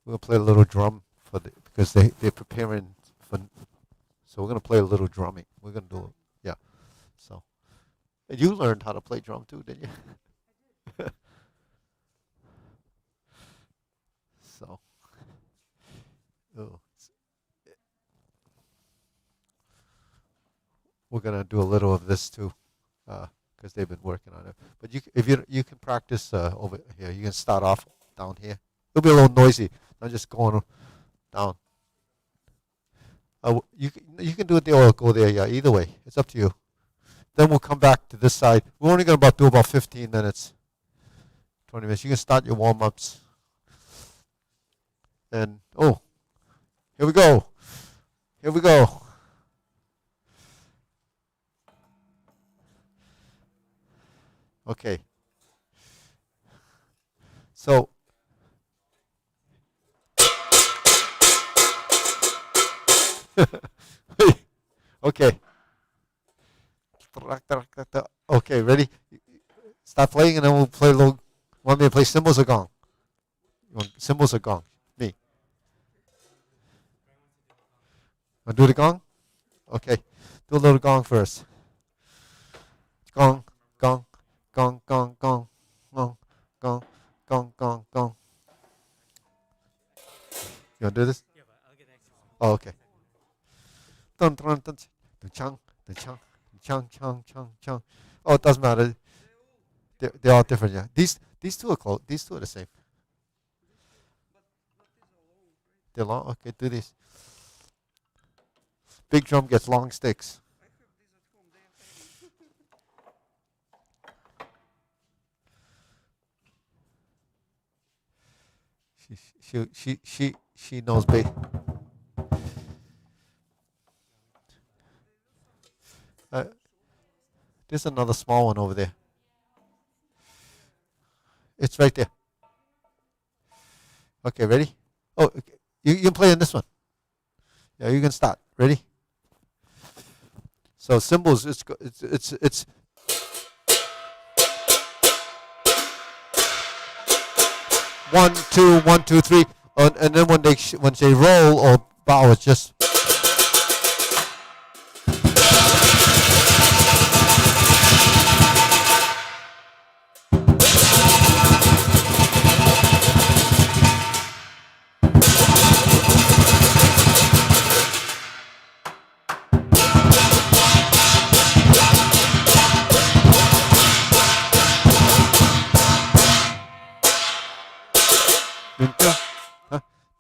We're gonna play a little drum for because they're preparing for. So we're gonna play a little drumming. We're gonna do it. Yeah. So and you learned how to play drum too, didn't you? So oh, we're gonna do a little of this too, because they've been working on it. But if you can practice over here. You can start off down here. It'll be a little noisy. I'm just going down. You can do it there or go there. Yeah, either way, it's up to you. Then we'll come back to this side. We're only gonna do about 15 minutes, 20 minutes. You can start your warm ups. And oh, here we go. Here we go. Okay. So okay. Okay, ready? Start playing and then we'll play a little. Want me to play cymbals or gong? You want cymbals or gong? Me. Want to do the gong? Okay. Do a little gong first. Gong, gong, gong, gong, gong, gong, gong, gong, gong, gong. You want to do this? Oh, okay. Dun, dun, dun, dun, chang, dun, chang, chang, chang, chang, chang. Oh, it doesn't matter. They're all different, yeah. These two are close. These two are the same. They're long. Okay, do this. Big drum gets long sticks. She knows bass. There's another small one over there. It's right there. Okay, ready? Oh, okay. You can play on this one. Yeah, you can start. Ready? So cymbals, it's 1, 2, 1, 2, 3, and then when they roll or bow, it's just.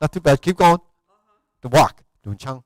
Not too bad. Keep going. The walk. Doing chang.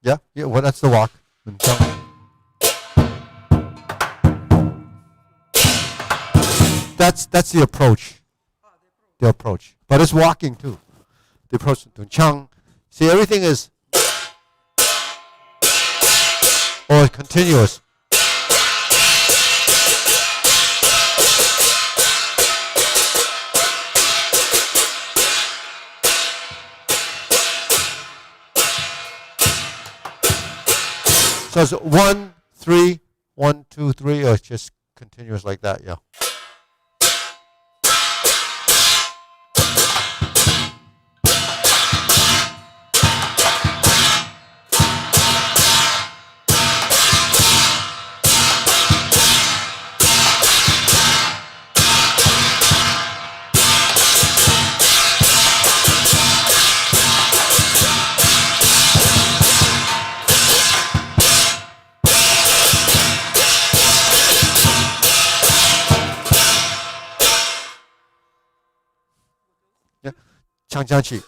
Yeah, yeah. Well, that's the walk. That's the approach. The approach, but it's walking too. The approach to chang. See, everything is or continuous. So it's 1, 3, 1, 2, 3, or it's just continuous like that. Yeah. Yeah. Chang Chang Chi.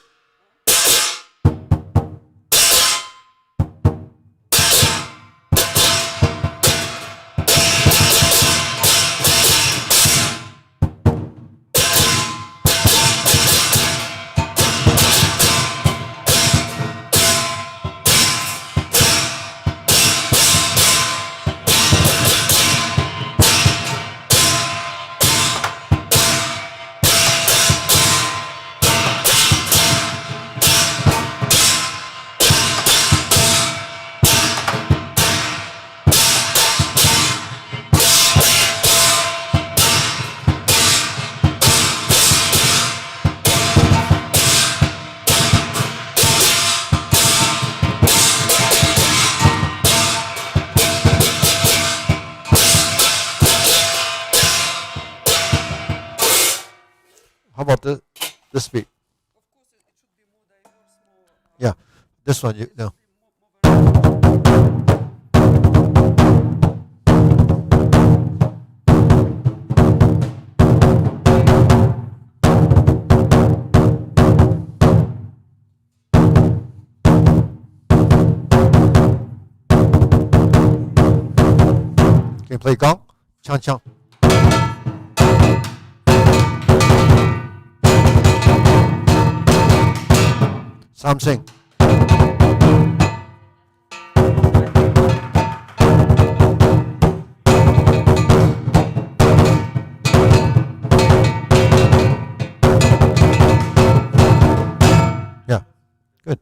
How about this beat? Yeah, this one. You no. Can you play gong? Chang chang. Something. Yeah, good.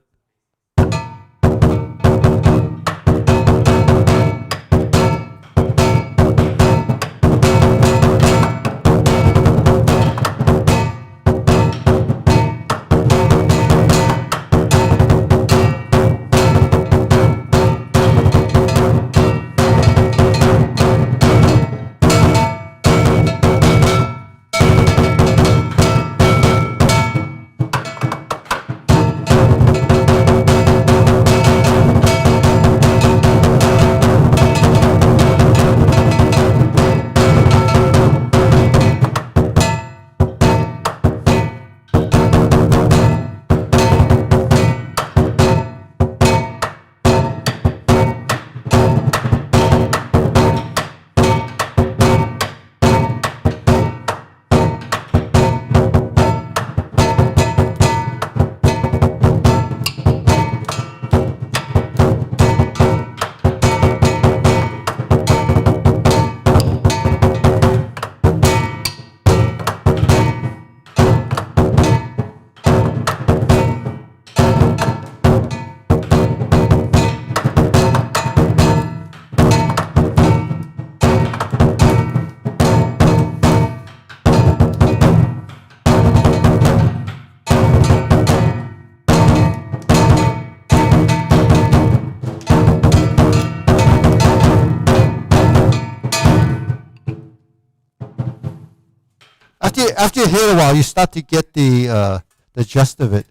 After you hit a while, you start to get the gist of it.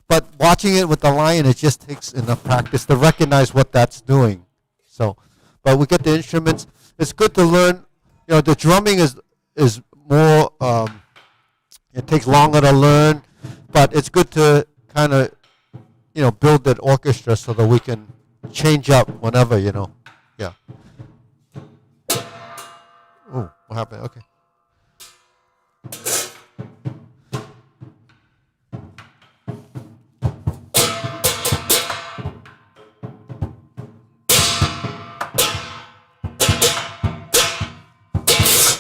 But watching it with the lion, it just takes enough practice to recognize what that's doing. So, but we get the instruments. It's good to learn. You know, the drumming is more. It takes longer to learn, but it's good to kind of build that orchestra so that we can change up whenever, Yeah. Oh, what happened? Okay.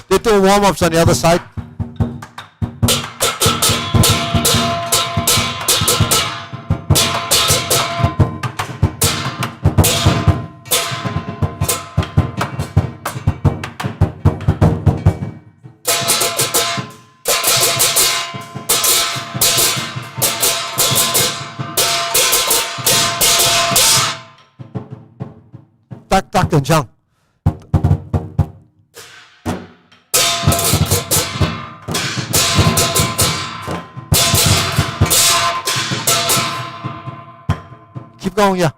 They're doing warm-ups on the other side. Tak dan jang. Keep going, yeah.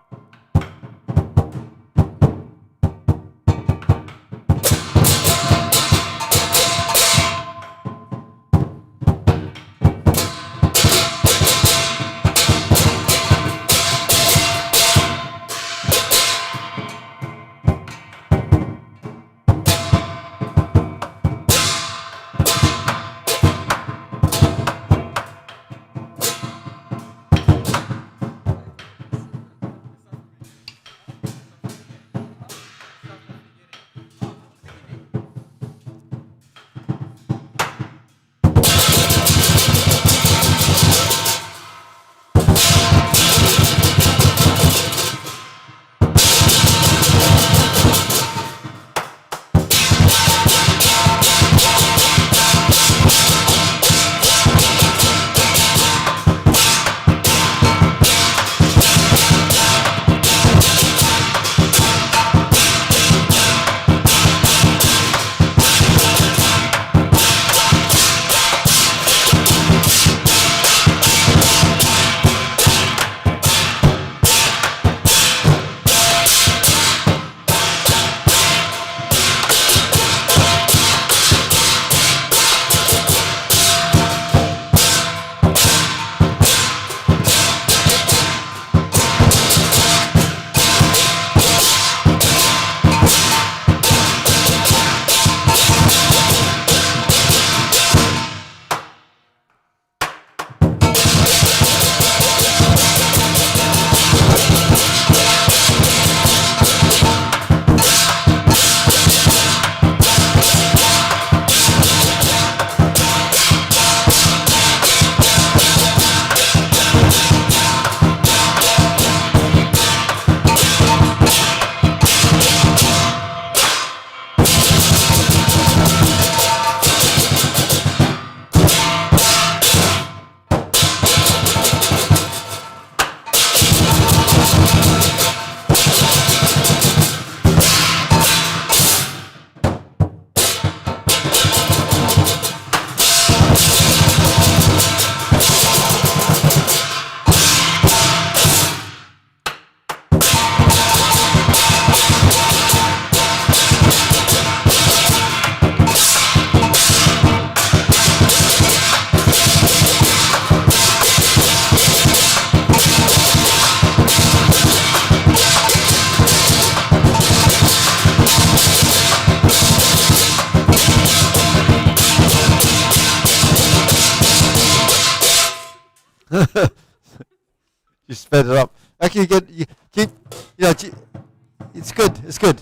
You sped it up. Actually, you keep, it's good. It's good.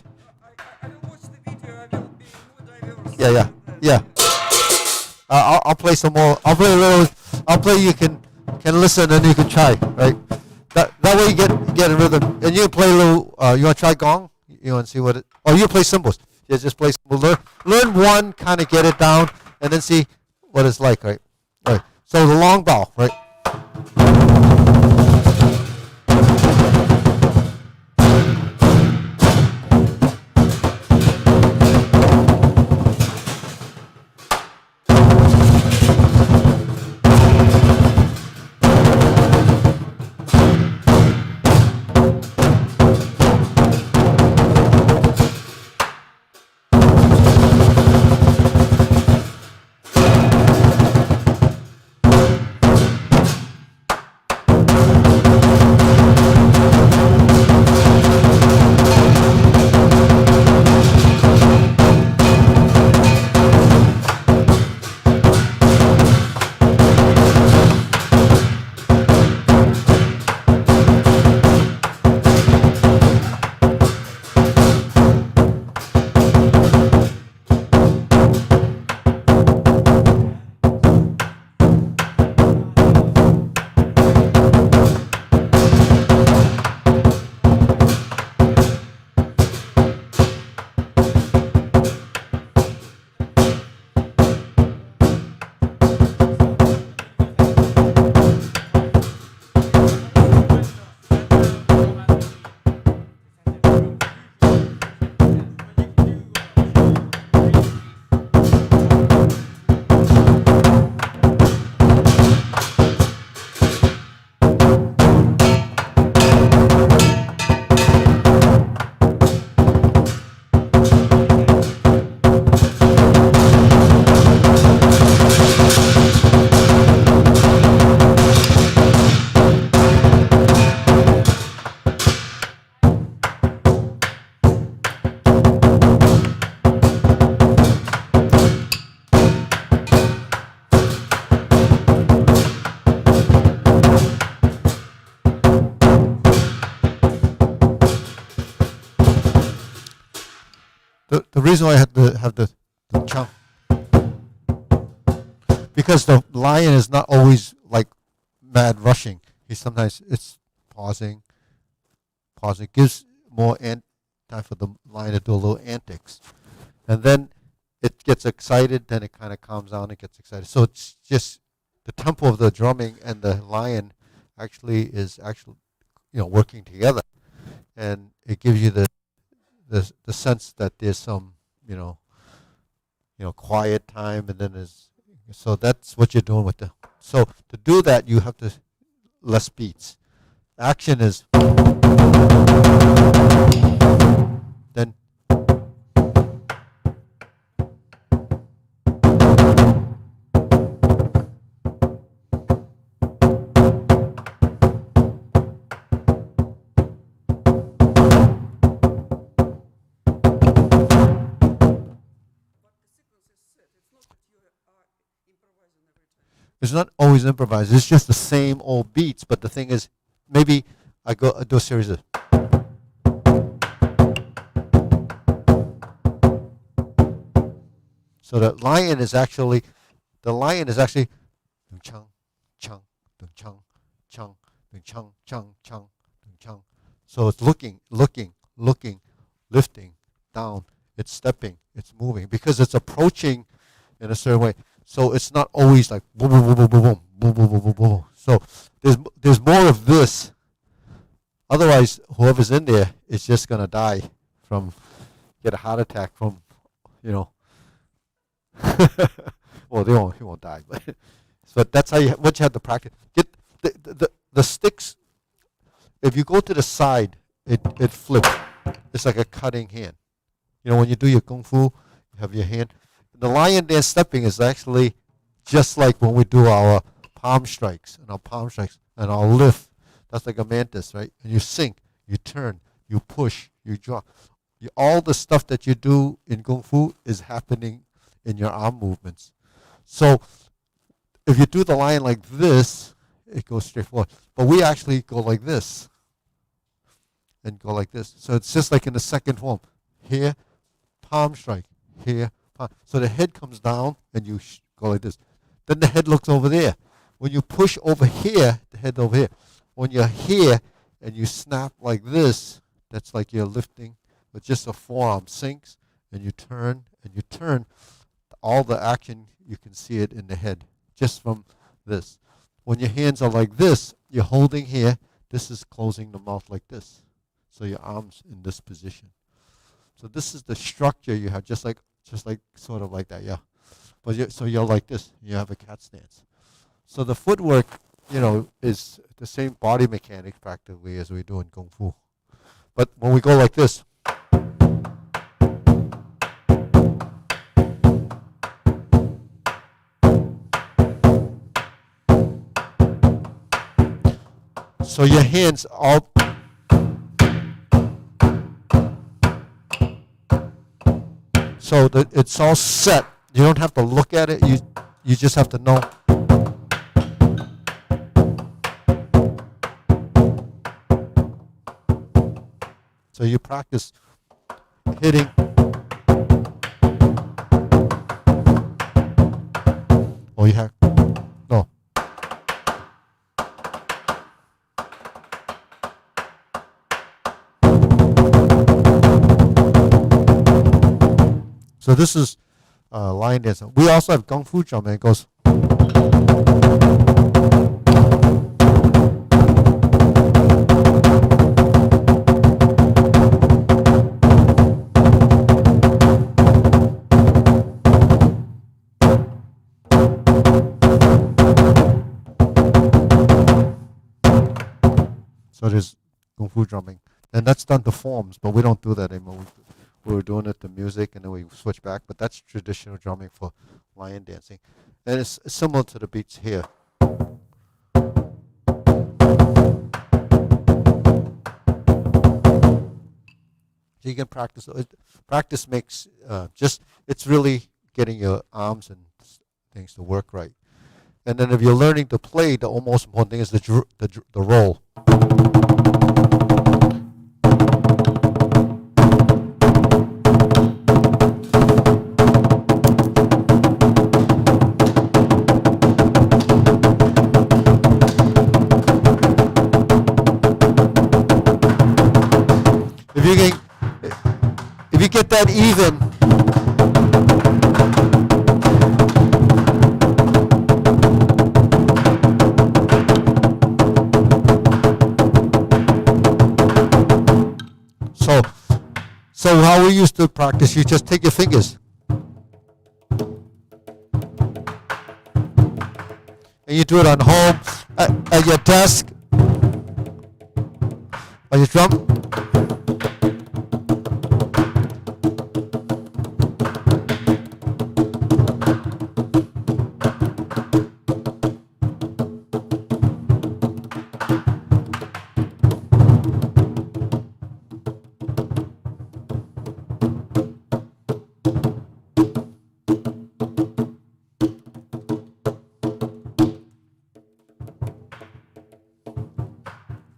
I will watch the video. I will be more diverse. Yeah. I'll play some more. I'll play a little. I'll play. You can listen and you can try. Right. That way you get a rhythm. And you play a little. You want to try gong? You want to see what it? Oh, you play cymbals. Yeah, just play cymbals. Learn one, kind of get it down, and then see what it's like. Right. Right. So the long bow. Right. the reason why I had to have the chunk, because the lion is not always like mad rushing. He sometimes it's pausing, pausing. Gives more time for the lion to do a little antics, and then it gets excited. Then it kind of calms down. It gets excited. So it's just the tempo of the drumming and the lion is working together, and it gives you the sense that there's some quiet time, and then there's so that's what you're doing with the. So to do that, you have to less beats. Action is then it's not always improvised. It's just the same old beats. But the thing is, maybe I do a series of. So the lion is actually chung chung chung chung chung chung chung chung. So it's looking, lifting, down. It's stepping, it's moving because it's approaching in a certain way. So it's not always like boom, boom, boom, boom, boom, boom, boom, boom, boom, boom. So there's more of this. Otherwise, whoever's in there is just gonna die get a heart attack from. Well, he won't die, but that's how what you have to practice. Get the sticks. If you go to the side, it flips. It's like a cutting hand. When you do your kungfu, you have your hand. The lion dance stepping is actually just like when we do our palm strikes and our lift. That's like a mantis, right? And you sink, you turn, you push, you drop. All the stuff that you do in kung fu is happening in your arm movements. So if you do the lion like this, it goes straight forward. But we actually go like this and go like this. So it's just like in the second form. Here, palm strike. Here, palm. So the head comes down and you go like this. Then the head looks over there. When you push over here, the head over here. When you're here and you snap like this, that's like you're lifting with just a forearm sinks and you turn and you turn. All the action, you can see it in the head just from this. When your hands are like this, you're holding here. This is closing the mouth like this. So your arms in this position. So this is the structure you have, just like sort of like that, yeah. But so you're like this. You have a cat stance. So the footwork, is the same body mechanics practically as we do in kung fu. But when we go like this. So your hands all. So it's all set. You don't have to look at it. You just have to know. So you practice hitting. Oh, you have no. So this is lion dance. We also have kung fu drum, and it goes. So there's kung fu drumming, and that's done to forms, but we don't do that anymore. We were doing it to music, and then we switch back. But that's traditional drumming for lion dancing, and it's similar to the beats here. So you can practice. Practice makes it's really getting your arms and things to work right. And then if you're learning to play, the most important thing is the roll. If you can, if you get that even, so so how we used to practice, you just take your fingers and you do it on home, at your desk, on your drum.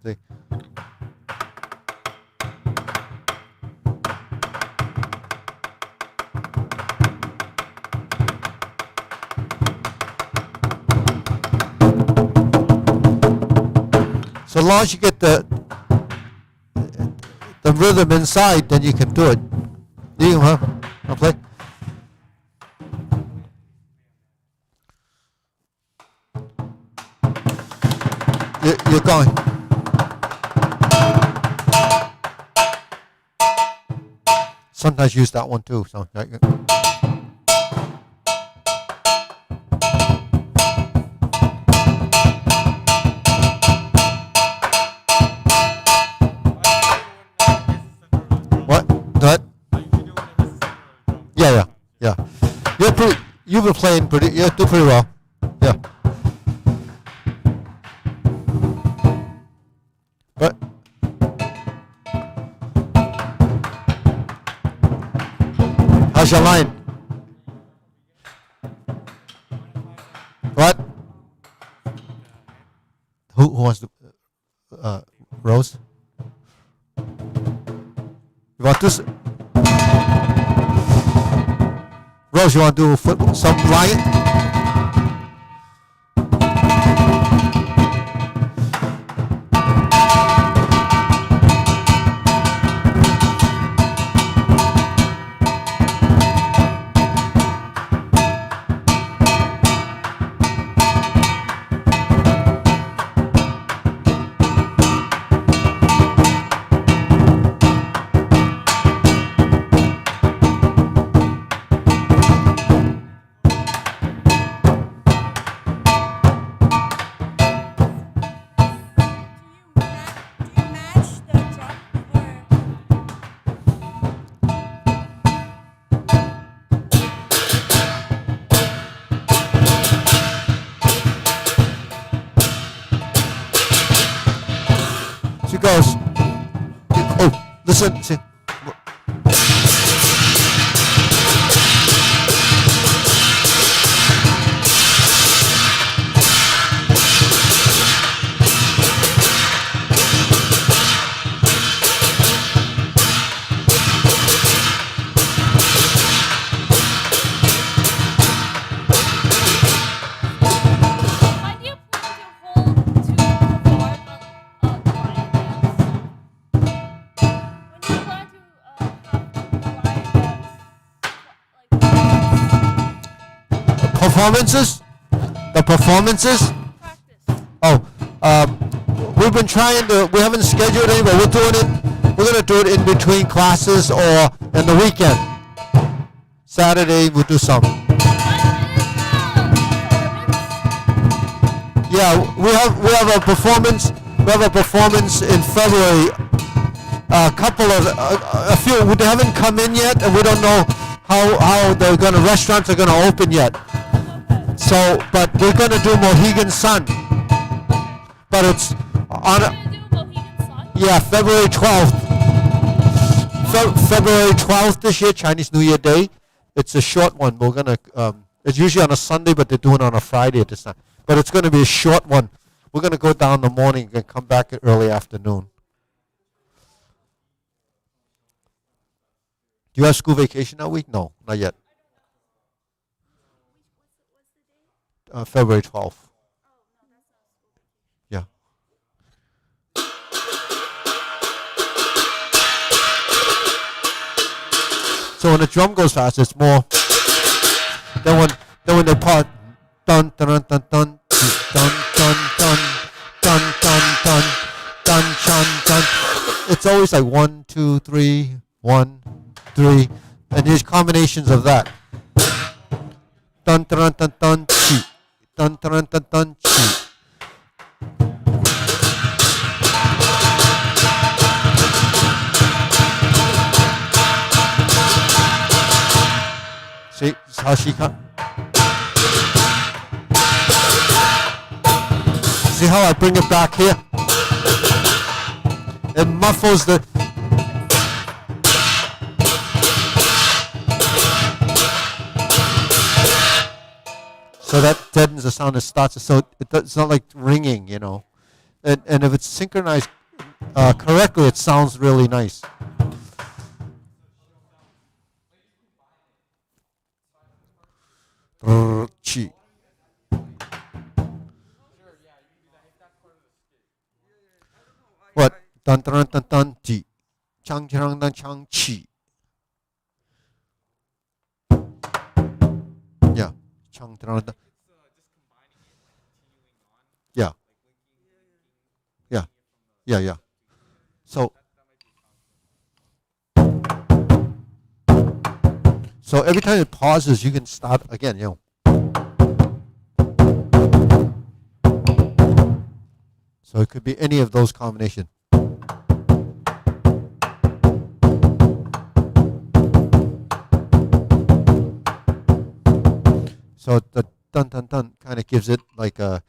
See? So long as you get the rhythm inside, then you can do it. You can, huh? I'll play. You're going. Sometimes use that one too. So. What? What? Yeah, yeah, yeah. You're pretty. You've been playing pretty. You do pretty well. Yeah. But how's your line? What? Who wants to? Rose. You want this? Rose, you want to do some line? She goes. Oh, listen. See. Why do you plan to hold to perform the lion dance? When you plan to have the lion dance, like Performances? The performances? practice? Oh, we've been trying to. We haven't scheduled any, but we're doing it. We're gonna do it in between classes or in the weekend. Saturday we'll do some. What is the performance? Yeah, we have a performance. We have a performance in February. A couple of a few. They haven't come in yet, and we don't know how they're gonna restaurants are gonna open yet. Okay. So, but we're gonna do Mohegan Sun. But it's on. You're gonna do Mohegan Sun? Yeah, February 12th. February 12th this year, Chinese New Year Day. It's a short one. We're gonna. It's usually on a Sunday, but they're doing it on a Friday at this time. But it's gonna be a short one. We're gonna go down in the morning and come back early afternoon. Do you have school vacation that week? No, not yet. February 12th. Yeah. So when the drum goes fast, it's more. Then when they part, dun dun dun dun dun dun dun dun dun dun dun dun dun dun. It's always like 1 2 3 1 3, and there's combinations of that. Dun dun dun dun chi, dun dun dun dun chi. See how she comes. See how I bring it back here? It muffles the. So that deadens the sound. It starts. So it's not like ringing, you know. And if it's synchronized correctly, it sounds really nice. Chi. What? Dun dun dun dun chi. Chang chang dun chang chi. Yeah. Chang dun dun. Yeah. Yeah. Yeah. Yeah. So. So every time it pauses, you can start again. You know. So it could be any of those combinations. So the dun dun dun kind of gives it like a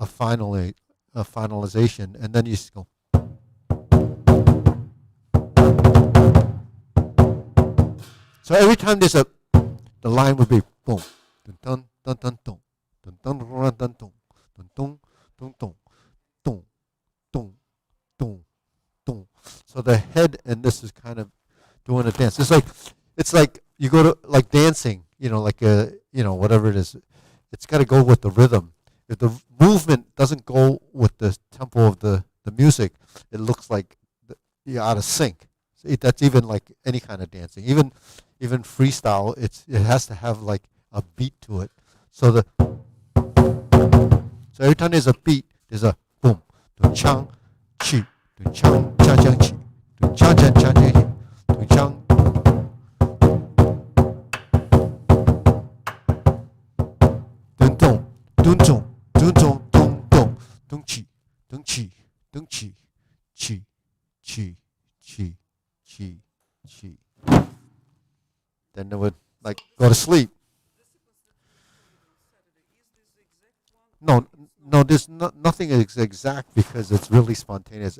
finalization, and then you just go. So every time there's the line would be boom, dun dun dun dun dun dun dun dun dun dun dun dun dun dun dun dun dun. So the head and this is kind of doing a dance. It's like you go to like dancing, you know, like whatever it is. It's got to go with the rhythm. If the movement doesn't go with the tempo of the music, it looks like you're out of sync. So that's even like any kind of dancing, even freestyle. It has to have like a beat to it. So every time there's a beat, there's a boom, dun chang chi, dun chang chang chang chi, dun chang chang chang chang chi, dun chang. Dun dong, dun dong, dun dong, dong dong, dun chi, dun chi, dun chi, chi, chi, chi, chi, chi. Then they would like go to sleep. No, there's nothing is exact because it's really spontaneous.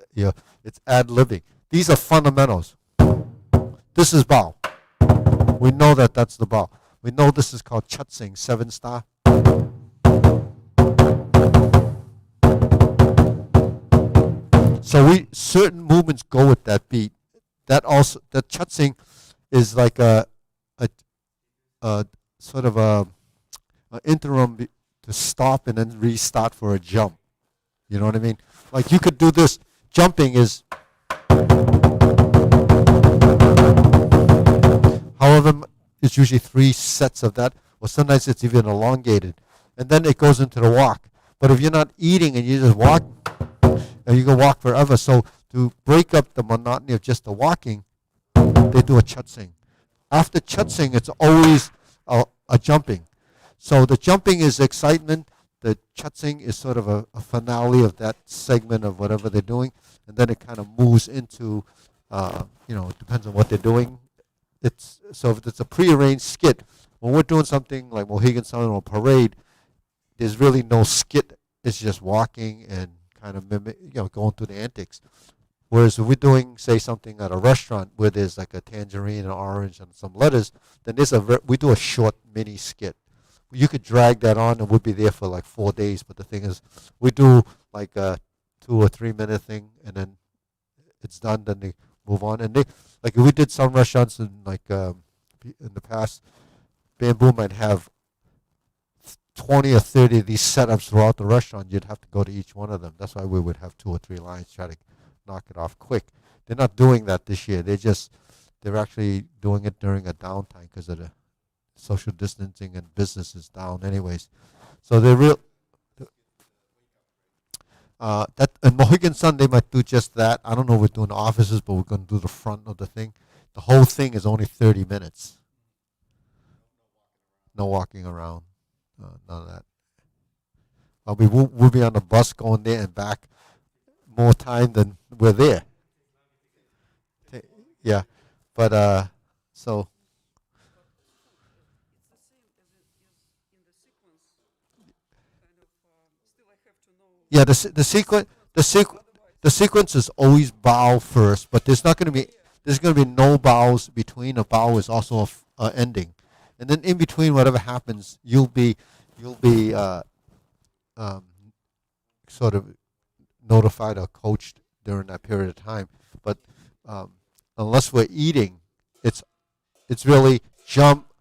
It's ad libbing. These are fundamentals. This is Bao. We know that that's the Bao. We know this is called Chutzing, 7-star. So certain movements go with that beat. That Chutzing is like a sort of a interim to stop and then restart for a jump. You know what I mean? Like you could do this. Jumping is, however, it's usually 3 sets of that, or sometimes it's even elongated, and then it goes into the walk. But if you're not eating and you just walk, and you can walk forever. So to break up the monotony of just the walking, they do a chutzing. After chutzing, it's always a jumping. So the jumping is excitement. The chutzing is sort of a finale of that segment of whatever they're doing, and then it kind of moves into, it depends on what they're doing. So if it's a prearranged skit, when we're doing something like Mohegan Sun or Parade, there's really no skit. It's just walking and kind of going through the antics. Whereas if we're doing, say, something at a restaurant where there's like a tangerine, an orange, and some lettuce, then we do a short mini skit. You could drag that on and we'd be there for like 4 days. But the thing is, we do like a 2 or 3 minute thing, and then it's done. Then they move on, and if we did some restaurants in in the past, Bamboo might have 20 or 30 of these setups throughout the restaurant. You'd have to go to each one of them. That's why we would have 2 or 3 lines, try to knock it off quick. They're not doing that this year. They're just they're actually doing it during a downtime because of the social distancing and business is down anyways. So they're real. That in Mohegan Sun they might do just that. I don't know if we're doing the offices, but we're going to do the front of the thing. The whole thing is only 30 minutes. No walking around. None of that. We'll be on the bus going there and back more time than we're there. Yeah, but so It's the same as in the sequence. Kind of. Still, I have to know. yeah, the sequence is always bow first, but there's going to be no bows between. A bow is also a ending, and then in between whatever happens, you'll be um, sort of notified or coached during that period of time. But um, unless we're eating, it's really jump,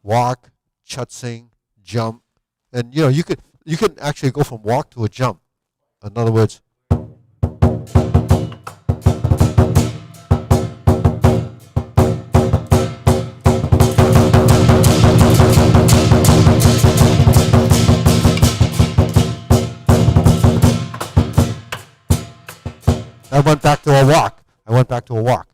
walk, chutzing, jump, and you could actually go from walk to a jump. In other words, I went back to a walk. I went back to a walk.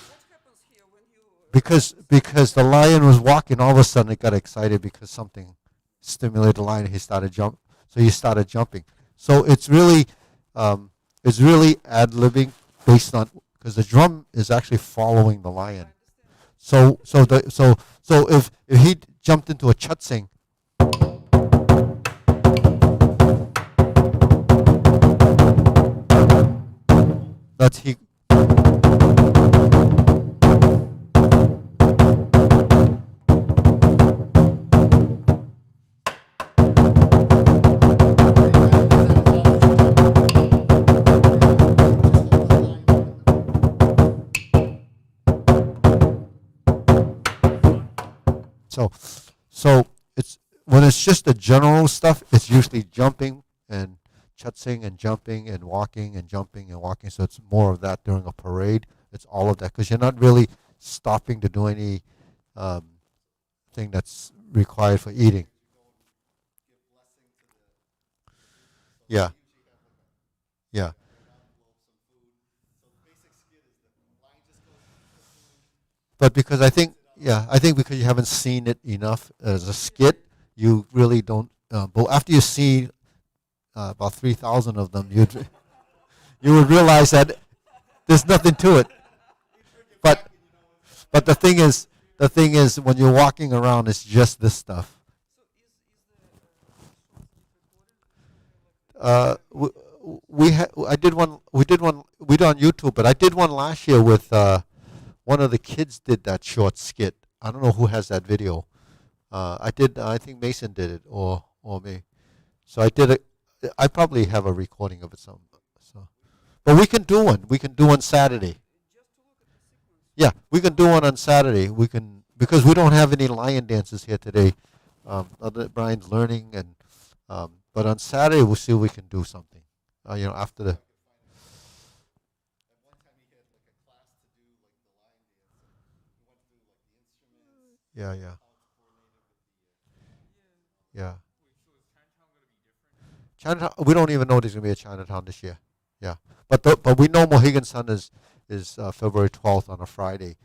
What happens here when you? Because the lion was walking, all of a sudden it got excited because something stimulated the lion. He started jumping. So it's really ad libbing based on because the drum is actually following the lion. So he jumped into a chutzing, that's he. So, so it's when it's just the general stuff, it's usually jumping and chutzing and jumping and walking and jumping and walking. So it's more of that during a parade. It's all of that because you're not really stopping to do any um, thing that's required for eating. Yeah, yeah. But because I think because you haven't seen it enough as a skit, you really don't. But after you see about 3,000 of them, you would realize that there's nothing to it. But but the thing is when you're walking around, it's just this stuff. I did one. We did one. We did on YouTube, but I did one last year with one of the kids did that short skit. I don't know who has that video. I did. I think Mason did it, or me. So I did it. I probably have a recording of it. So, but we can do one. We can do one Saturday. Yeah, we can do one on Saturday. We can because we don't have any lion dances here today. Brian's learning, and but on Saturday we'll see if we can do something. After the. Yeah, yeah, yeah. Chinatown. We don't even know there's gonna be a Chinatown this year. Yeah, but we know Mohegan Sun is February 12th on a Friday.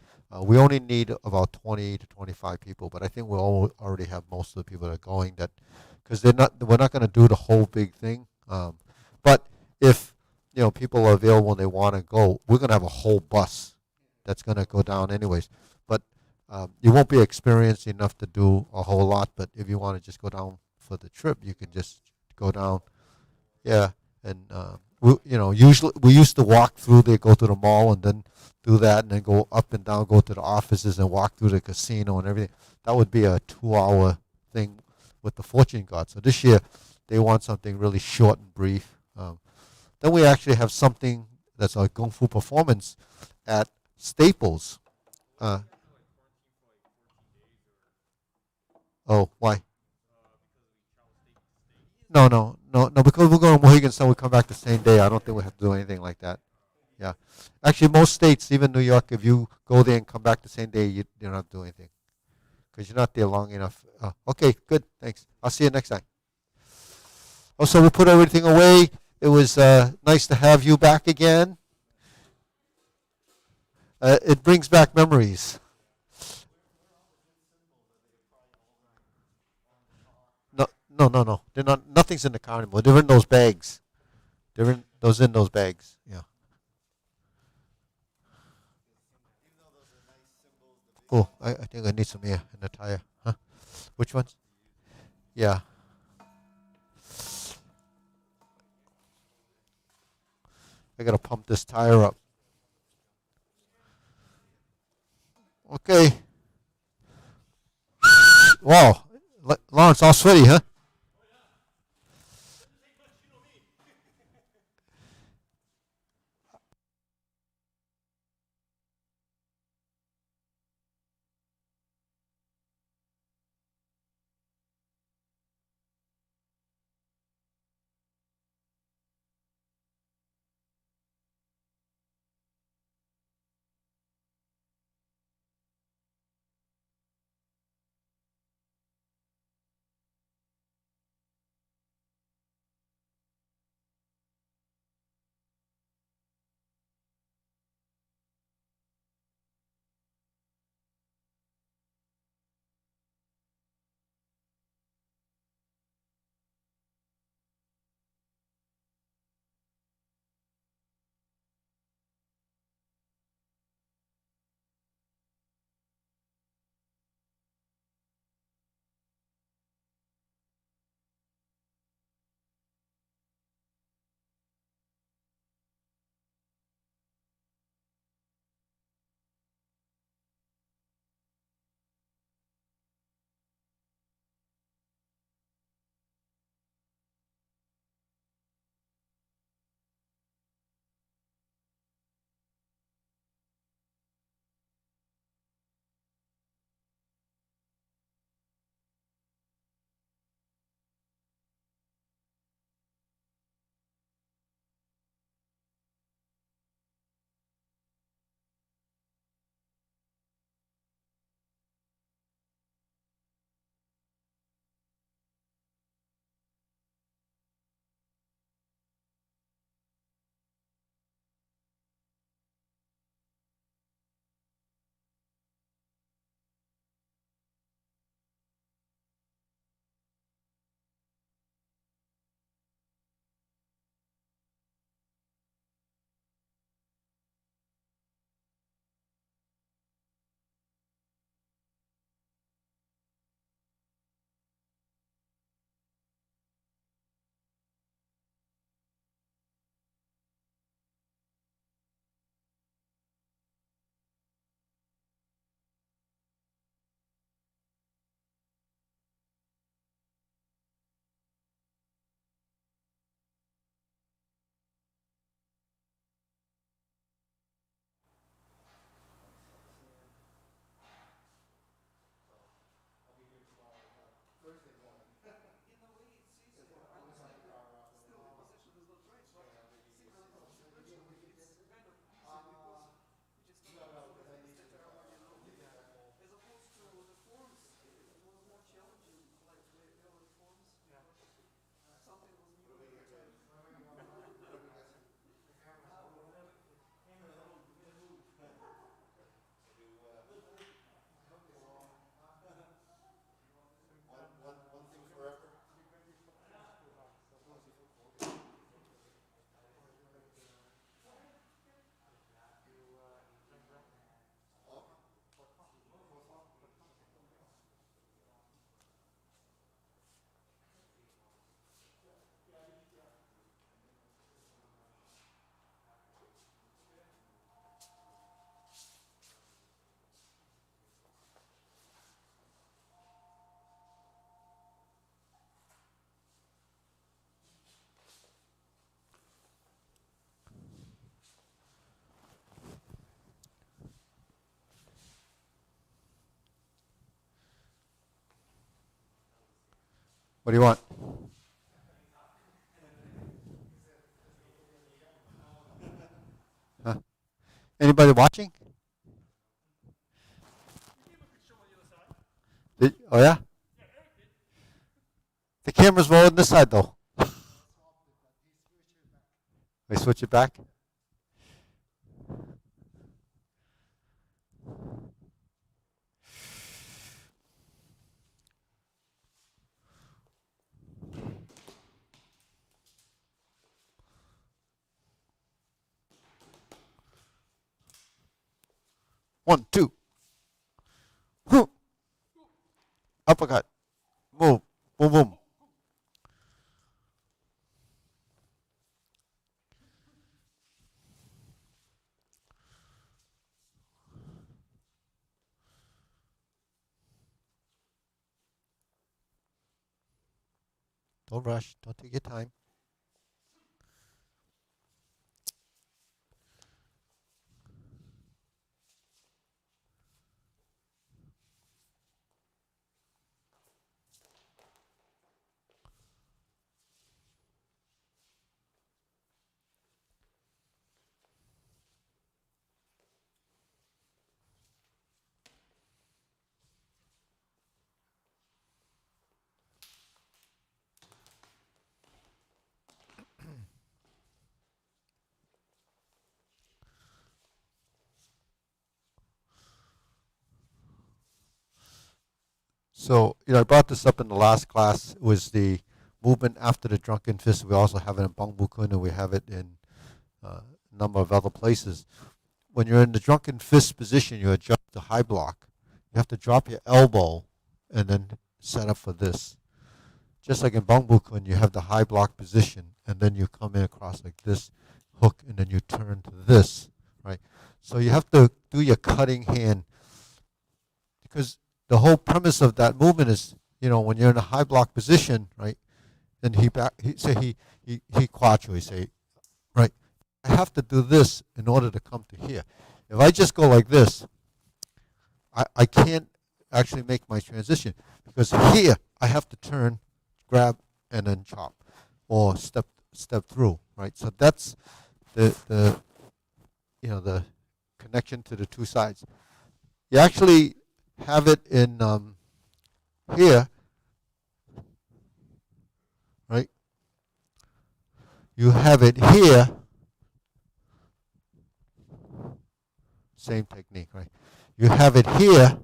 We only need about 20 to 25 people, but I think we'll already have most of the people that are going. That because we're not going to do the whole big thing. But if people are available and they want to go, we're going to have a whole bus that's going to go down anyways. But you won't be experienced enough to do a whole lot. But if you want to just go down for the trip, you can just go down. Yeah, and usually we used to walk through there, go to the mall, and then do that, and then go up and down, go to the offices, and walk through the casino and everything. That would be a 2 hour thing with the Fortune God. So this year they want something really short and brief. Then we actually have something that's a kung fu performance at Staples. Uh, oh, why? No. Because we're going to Mohegan Sun, we come back the same day. I don't think we have to do anything like that. Yeah. Actually, most states, even New York, if you go there and come back the same day, you don't have to do anything because you're not there long enough. Okay, good. Thanks. I'll see you next time. Oh, so we put everything away. It was nice to have you back again. It brings back memories. No. They're not. Nothing's in the car anymore. They're in those bags. They're in those bags. Yeah. Oh, I think I need some air in the tire. Huh? Which ones? Yeah. I gotta pump this tire up. Okay. Wow. Lawrence, all sweaty, huh? What do you want? Huh? Anybody watching? Oh yeah. The camera's rolling this side though. We switch it back. One, two. Whoo. Uppercut. Move. Boom, boom. Don't rush. Don't take your time. So, I brought this up in the last class. It was the movement after the drunken fist. We also have it in Bangbu-kun, and we have it in a number of other places. When you're in the drunken fist position, you adjust the high block. You have to drop your elbow and then set up for this. Just like in Bangbu-kun, you have the high block position, and then you come in across like this, hook, and then you turn to this, right? So you have to do your cutting hand, because the whole premise of that movement is, when you're in a high block position, right? Then he kwachu, he say, right? I have to do this in order to come to here. If I just go like this, I can't actually make my transition, because here I have to turn, grab, and then chop, or step through, right? So that's the connection to the two sides. You actually have it in here, right? You have it here, same technique, right? You have it here,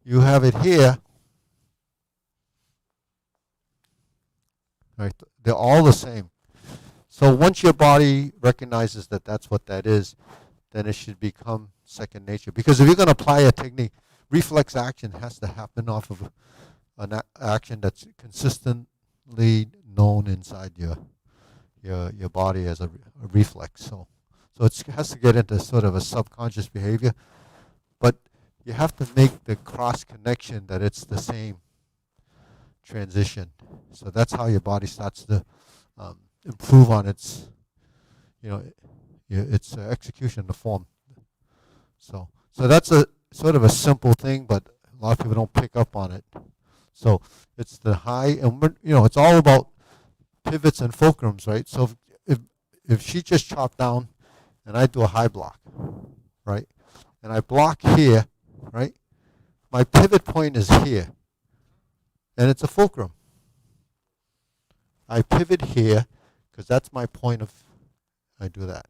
you have it here, right? They're all the same. So once your body recognizes that that's what that is, then it should become second nature. Because if you're going to apply a technique, reflex action has to happen off of an action that's consistently known inside your body as a reflex. So it has to get into sort of a subconscious behavior, but you have to make the cross connection that it's the same transition. So that's how your body starts to improve on its, its execution, the form. So that's a sort of a simple thing, but a lot of people don't pick up on it. So it's the high, and it's all about pivots and fulcrums, right? So if she just chopped down, and I do a high block, right, and I block here, right, my pivot point is here, and it's a fulcrum. I pivot here, because that's my point of, I do that,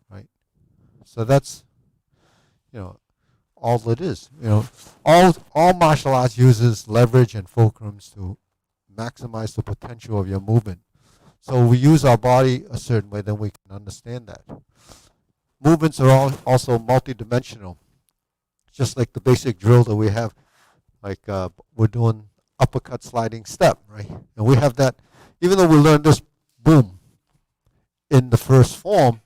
right? So that's, all it is. All martial arts uses leverage and fulcrums to maximize the potential of your movement. So we use our body a certain way, then we can understand that. Movements are also multidimensional, just like the basic drill that we have, like we're doing uppercut sliding step, right? And we have that, even though we learned this boom in the first form,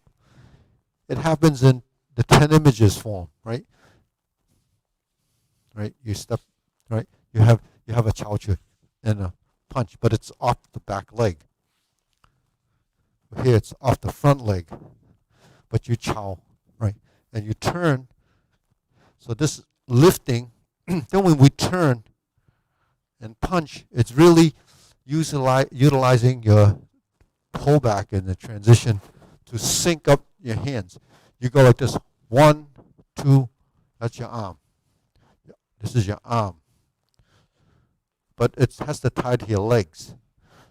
it happens in the 10 images form, right? Right, you step, right? You have a chow chu and a punch, but it's off the back leg. Here it's off the front leg, but you chow, right? And you turn So this lifting, then when we turn and punch, it's really utilizing your pullback in the transition to sync up your hands. You go like this, 1, 2, that's your arm. This is your arm. But it has to tie to your legs.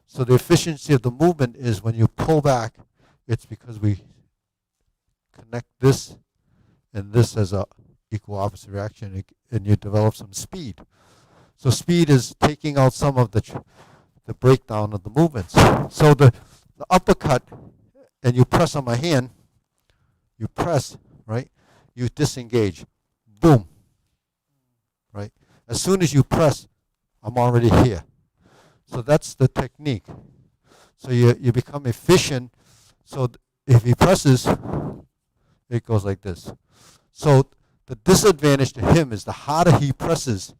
So the efficiency of the movement is when you pull back, it's because we connect this and this as a equal opposite reaction, and you develop some speed. So speed is taking out some of the breakdown of the movements. So the uppercut, and you press on my hand, you press, right? You disengage, boom, right? As soon as you press, I'm already here. So that's the technique. So you become efficient. So if he presses, it goes like this. So the disadvantage to him is the harder he presses,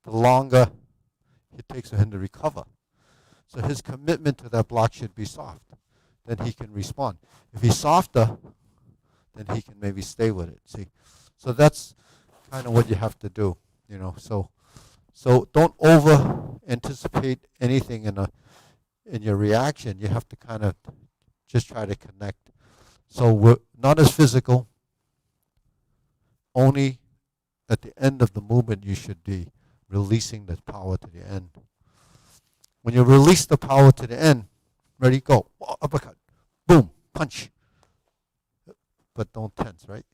the longer it takes for him to recover. So his commitment to that block should be soft. Then he can respond. If he's softer, then he can maybe stay with it. See, so that's kind of what you have to do. So don't over anticipate anything in your reaction. You have to kind of just try to connect. So we're not as physical. Only at the end of the movement you should be releasing the power to the end. When you release the power to the end, ready, go, uppercut, boom, punch. But don't tense, right?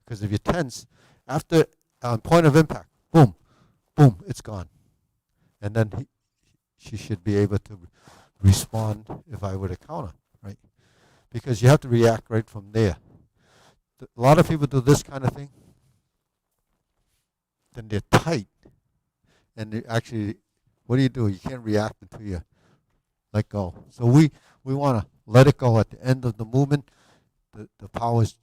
Because if you tense, after point of impact, boom, boom, it's gone. And then she should be able to respond if I were to counter, right? Because you have to react right from there. A lot of people do this kind of thing, then they're tight. And they actually, what do? You can't react until you let go. So we want to let it go at the end of the movement. The power is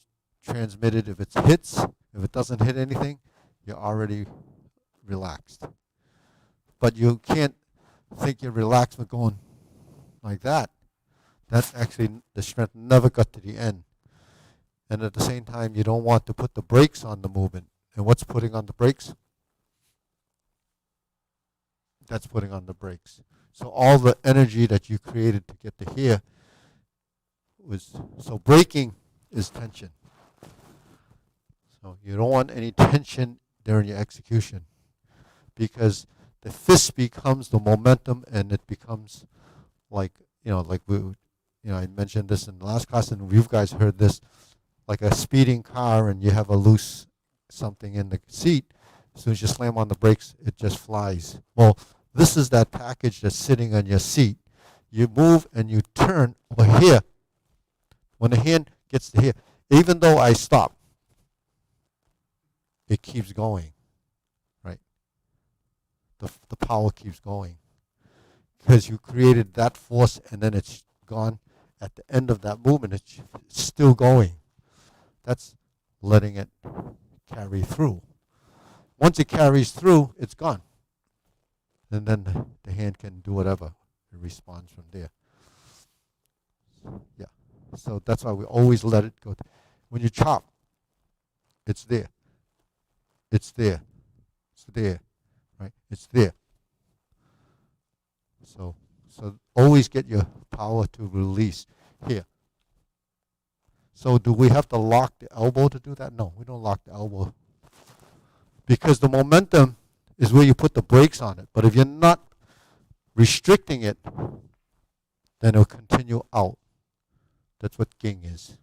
transmitted. If it hits, if it doesn't hit anything, you're already relaxed. But you can't think you're relaxed with going like that. That's actually, the strength never got to the end. And at the same time, you don't want to put the brakes on the movement. And what's putting on the brakes? That's putting on the brakes. So all the energy that you created to get to here so braking is tension. So you don't want any tension during your execution, because the fist becomes the momentum, and it becomes like I mentioned this in the last class, and you guys heard this, like a speeding car, and you have a loose something in the seat. As soon as you slam on the brakes, it just flies. Well, this is that package that's sitting on your seat. You move and you turn over here. When the hand gets to here, even though I stop, it keeps going, right? The power keeps going, because you created that force, and then it's gone. At the end of that movement, it's still going. That's letting it carry through. Once it carries through, it's gone. And then the hand can do whatever. It responds from there. Yeah. So that's why we always let it go. When you chop, it's there. It's there. It's there. Right? It's there. So always get your power to release here. So do we have to lock the elbow to do that? No, we don't lock the elbow. Because the momentum is where you put the brakes on it. But if you're not restricting it, then it'll continue out. That's what gung is.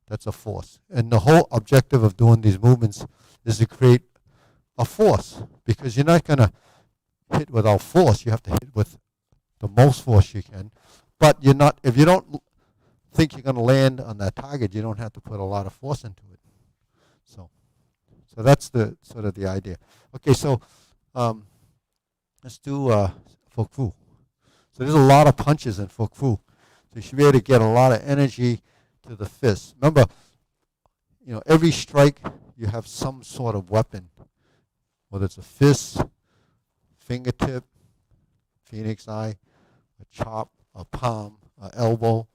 That's a force. And the whole objective of doing these movements is to create a force. Because you're not going to hit without force. You have to hit with the most force you can. But you're not, if you don't think you're going to land on that target, you don't have to put a lot of force into it. So that's the sort of the idea. Okay, so let's do kungfu. So there's a lot of punches in kungfu. So you should be able to get a lot of energy to the fist. Remember, every strike you have some sort of weapon, whether it's a fist, fingertip, phoenix eye, a chop, a palm, an elbow.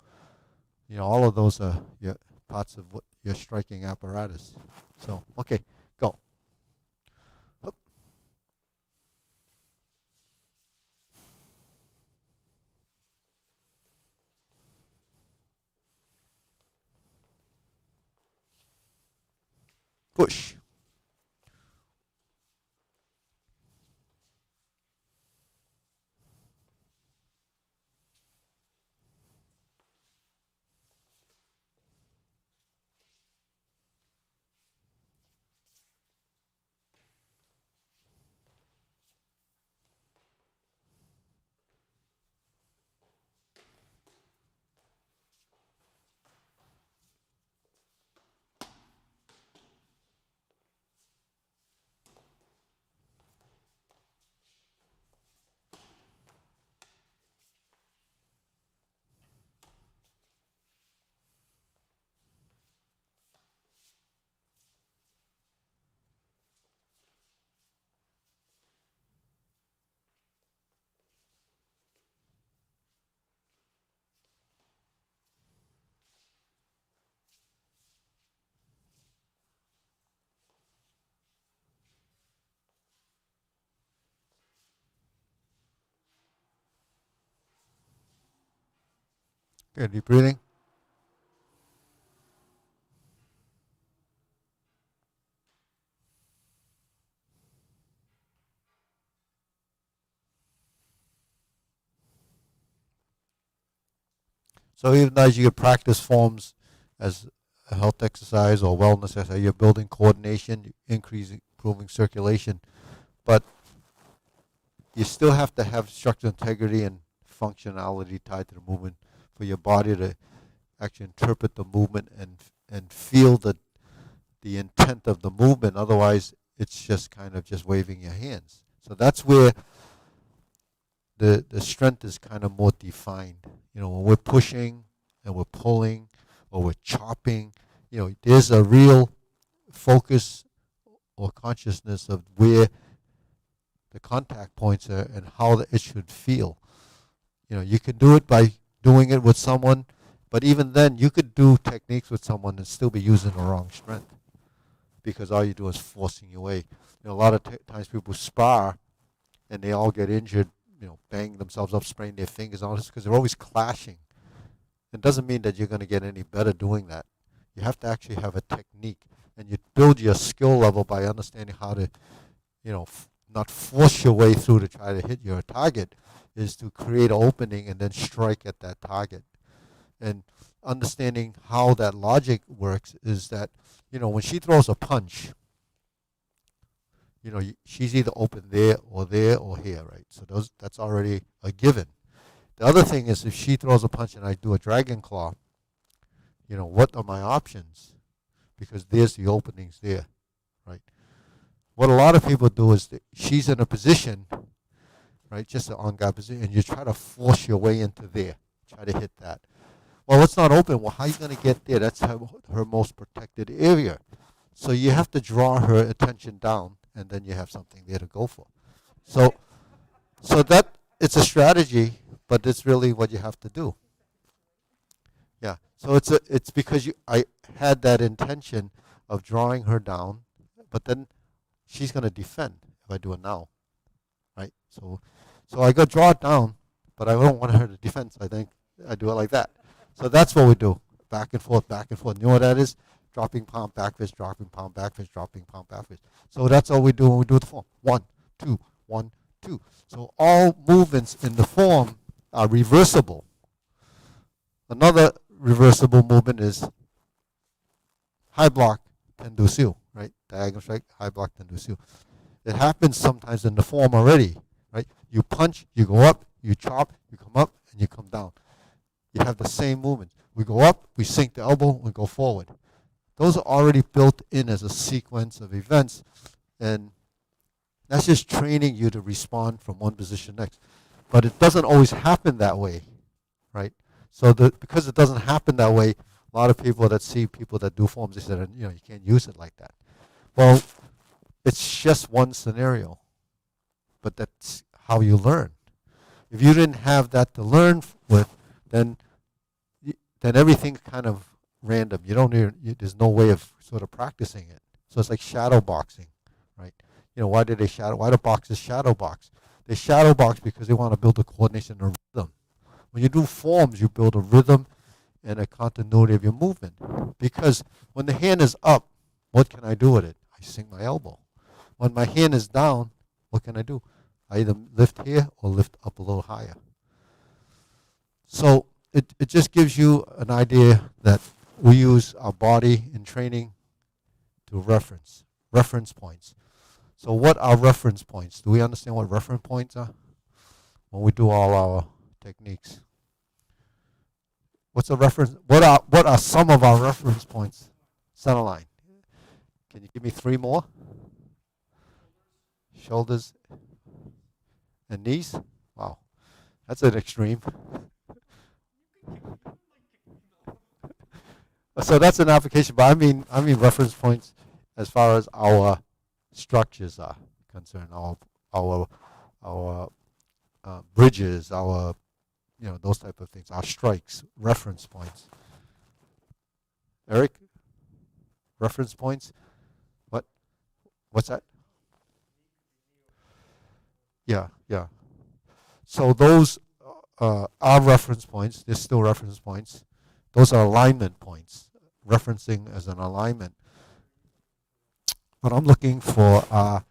All of those are your parts of your striking apparatus. So, okay, Go. Up. Push. Okay, deep breathing. So even as you practice forms as a health exercise or wellness exercise, you're building coordination, increasing, improving circulation, but you still have to have structural integrity and functionality tied to the movement for your body to actually interpret the movement and feel the intent of the movement. Otherwise, it's just kind of just waving your hands. So that's where the strength is kind of more defined. You know, when we're pushing and we're pulling or we're chopping, you know, there's a real focus or consciousness of where the contact points are and how it should feel. You know, you can do it by doing it with someone, but even then, you could do techniques with someone and still be using the wrong strength because all you do is forcing your way. You know, a lot of times people spar and they all get injured, you know, bang themselves up, sprain their fingers, all this because they're always clashing. It doesn't mean that you're going to get any better doing that. You have to actually have a technique, and you build your skill level by understanding how to, you know, not force your way through to try to hit your target, is to create an opening and then strike at that target. And understanding how that logic works is that, you know, when she throws a punch, you know, she's either open there or here, right? So that's already a given. The other thing is if she throws a punch and I do a dragon claw, you know, what are my options? Because there's the openings there, right? What a lot of people do is that she's in a position, right, just an on guard position, and you try to force your way into there, try to hit that. Well, it's not open. Well, how are you going to get there? That's her most protected area. So you have to draw her attention down, and then you have something there to go for. So, so that it's a strategy, but it's really what you have to do. Yeah. So it's because I had that intention of drawing her down, but then she's going to defend if I do it now, right? So I go draw it down, but I don't want her to defend. So I think I do it like that. So that's what we do, back and forth, back and forth. You know what that is? Dropping palm, back fist, dropping palm, back fist, dropping palm, back fist. So that's all we do when we do the form. 1, 2, 1, 2. So all movements in the form are reversible. Another reversible movement is high block, tendu siu, right? Diagonal strike, high block, tendu siu. It happens sometimes in the form already, right? You punch, you go up, you chop, you come up, and you come down. You have the same movements. We go up, we sink the elbow, we go forward. Those are already built in as a sequence of events, and that's just training you to respond from one position next. But it doesn't always happen that way, right? So because it doesn't happen that way, a lot of people that see people that do forms, they said, you know, you can't use it like that. Well, it's just one scenario, but that's how you learn. If you didn't have that to learn with, then everything's kind of random. You don't even, there's no way of sort of practicing it. So it's like shadow boxing, right? Why do boxers shadow box? They shadow box because they want to build a coordination and a rhythm. When you do forms, you build a rhythm and a continuity of your movement. Because when the hand is up, what can I do with it? I sink my elbow. When my hand is down, what can I do? I either lift here or lift up a little higher. So it just gives you an idea that we use our body in training to reference points. So what are reference points? Do we understand what reference points are when we do all our techniques? What's a reference? What are some of our reference points? Center line. Can you give me 3 more? Shoulders and knees. Wow, that's an extreme. So that's an application, but I mean reference points as far as our structures are concerned, our bridges, our those type of things, our strikes, reference points. Eric, reference points. What's that? Yeah. So those are reference points. They're still reference points. Those are alignment points, referencing as an alignment. What I'm looking for are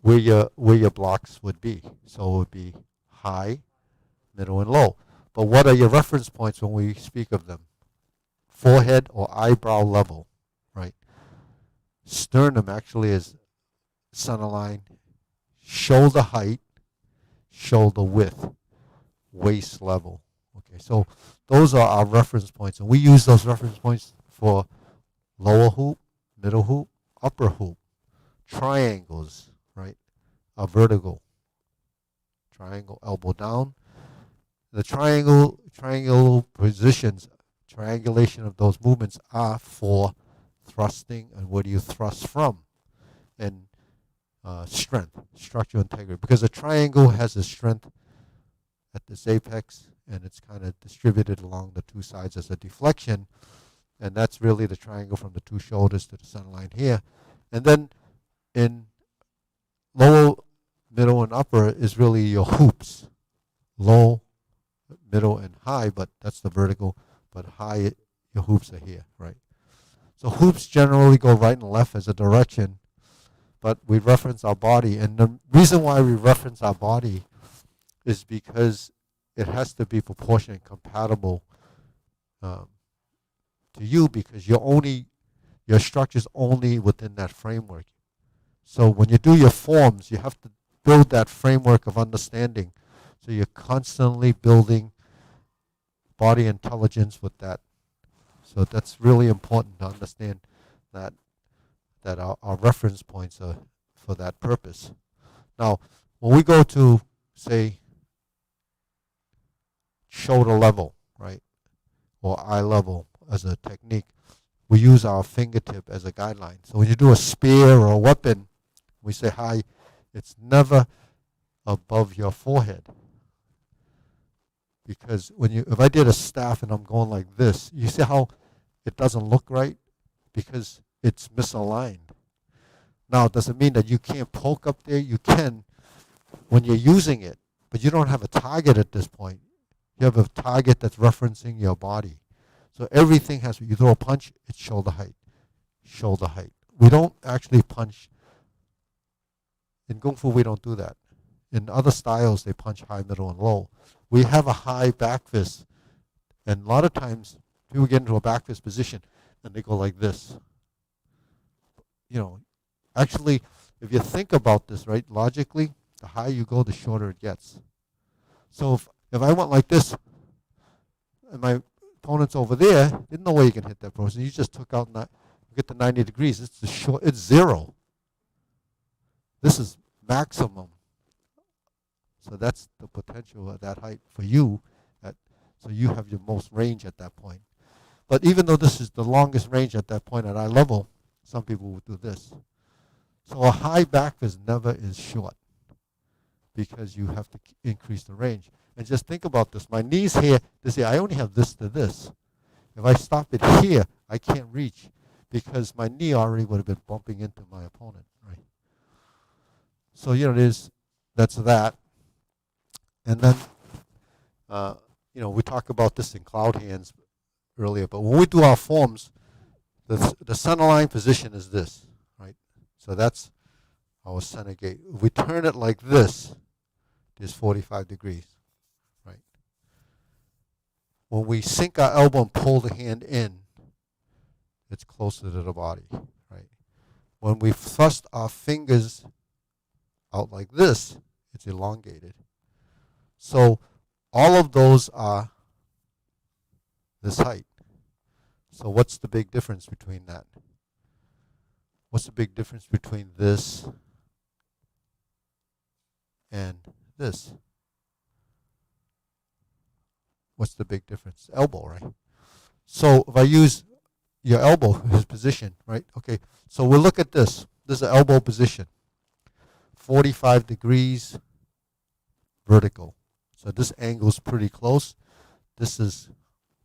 where your blocks would be. So it would be high, middle, and low. But what are your reference points when we speak of them? Forehead or eyebrow level, right? Sternum actually is center line, shoulder height, shoulder width, waist level. Okay, so those are our reference points, and we use those reference points for lower hoop, middle hoop, upper hoop, triangles, right? A vertical triangle, elbow down. The triangle positions, triangulation of those movements are for thrusting, and where do you thrust from? And strength, structural integrity, because a triangle has a strength at this apex, and it's kind of distributed along the 2 sides as a deflection, and that's really the triangle from the 2 shoulders to the center line here. And then in lower, middle, and upper is really your hoops, low, middle, and high, but that's the vertical, but high, your hoops are here, right? So hoops generally go right and left as a direction, but we reference our body, and the reason why we reference our body is because it has to be proportionate and compatible to you, because your structure's only within that framework. So when you do your forms, you have to build that framework of understanding. So you're constantly building body intelligence with that. So that's really important to understand that our reference points are for that purpose. Now, when we go to, say, shoulder level, right, or eye level as a technique, we use our fingertip as a guideline. So when you do a spear or a weapon, we say high, it's never above your forehead. Because if I did a staff and I'm going like this, you see how it doesn't look right? Because it's misaligned. Now, it doesn't mean that you can't poke up there. You can when you're using it, but you don't have a target at this point. You have a target that's referencing your body. So everything you throw a punch, it's shoulder height, shoulder height. We don't actually punch. In kungfu, we don't do that. In other styles, they punch high, middle, and low. We have a high back fist, and a lot of times people get into a back fist position and they go like this. Actually, if you think about this, right, logically, the higher you go, the shorter it gets. So if I went like this, and my opponent's over there, there's no way you can hit that person. You just took out, get to 90 degrees. It's 0. This is maximum. So that's the potential at that height for you. So you have your most range at that point. But even though this is the longest range at that point at eye level, some people will do this. So a high back fist never is short, because you have to increase the range. And just think about this. My knees here, I only have this to this. If I stop it here, I can't reach, because my knee already would have been bumping into my opponent, right? So, that's that. And then, we talked about this in cloud hands earlier, but when we do our forms, the center line position is this, right? So that's our center gate. If we turn it like this, there's 45 degrees, right? When we sink our elbow and pull the hand in, it's closer to the body, right? When we thrust our fingers out like this, it's elongated. So all of those are this height. So what's the big difference between that? What's the big difference between this and this? What's the big difference? Elbow, right? So if I use your elbow, his position, right? Okay, so we'll look at this. This is an elbow position. 45 degrees vertical. So this angle is pretty close. This is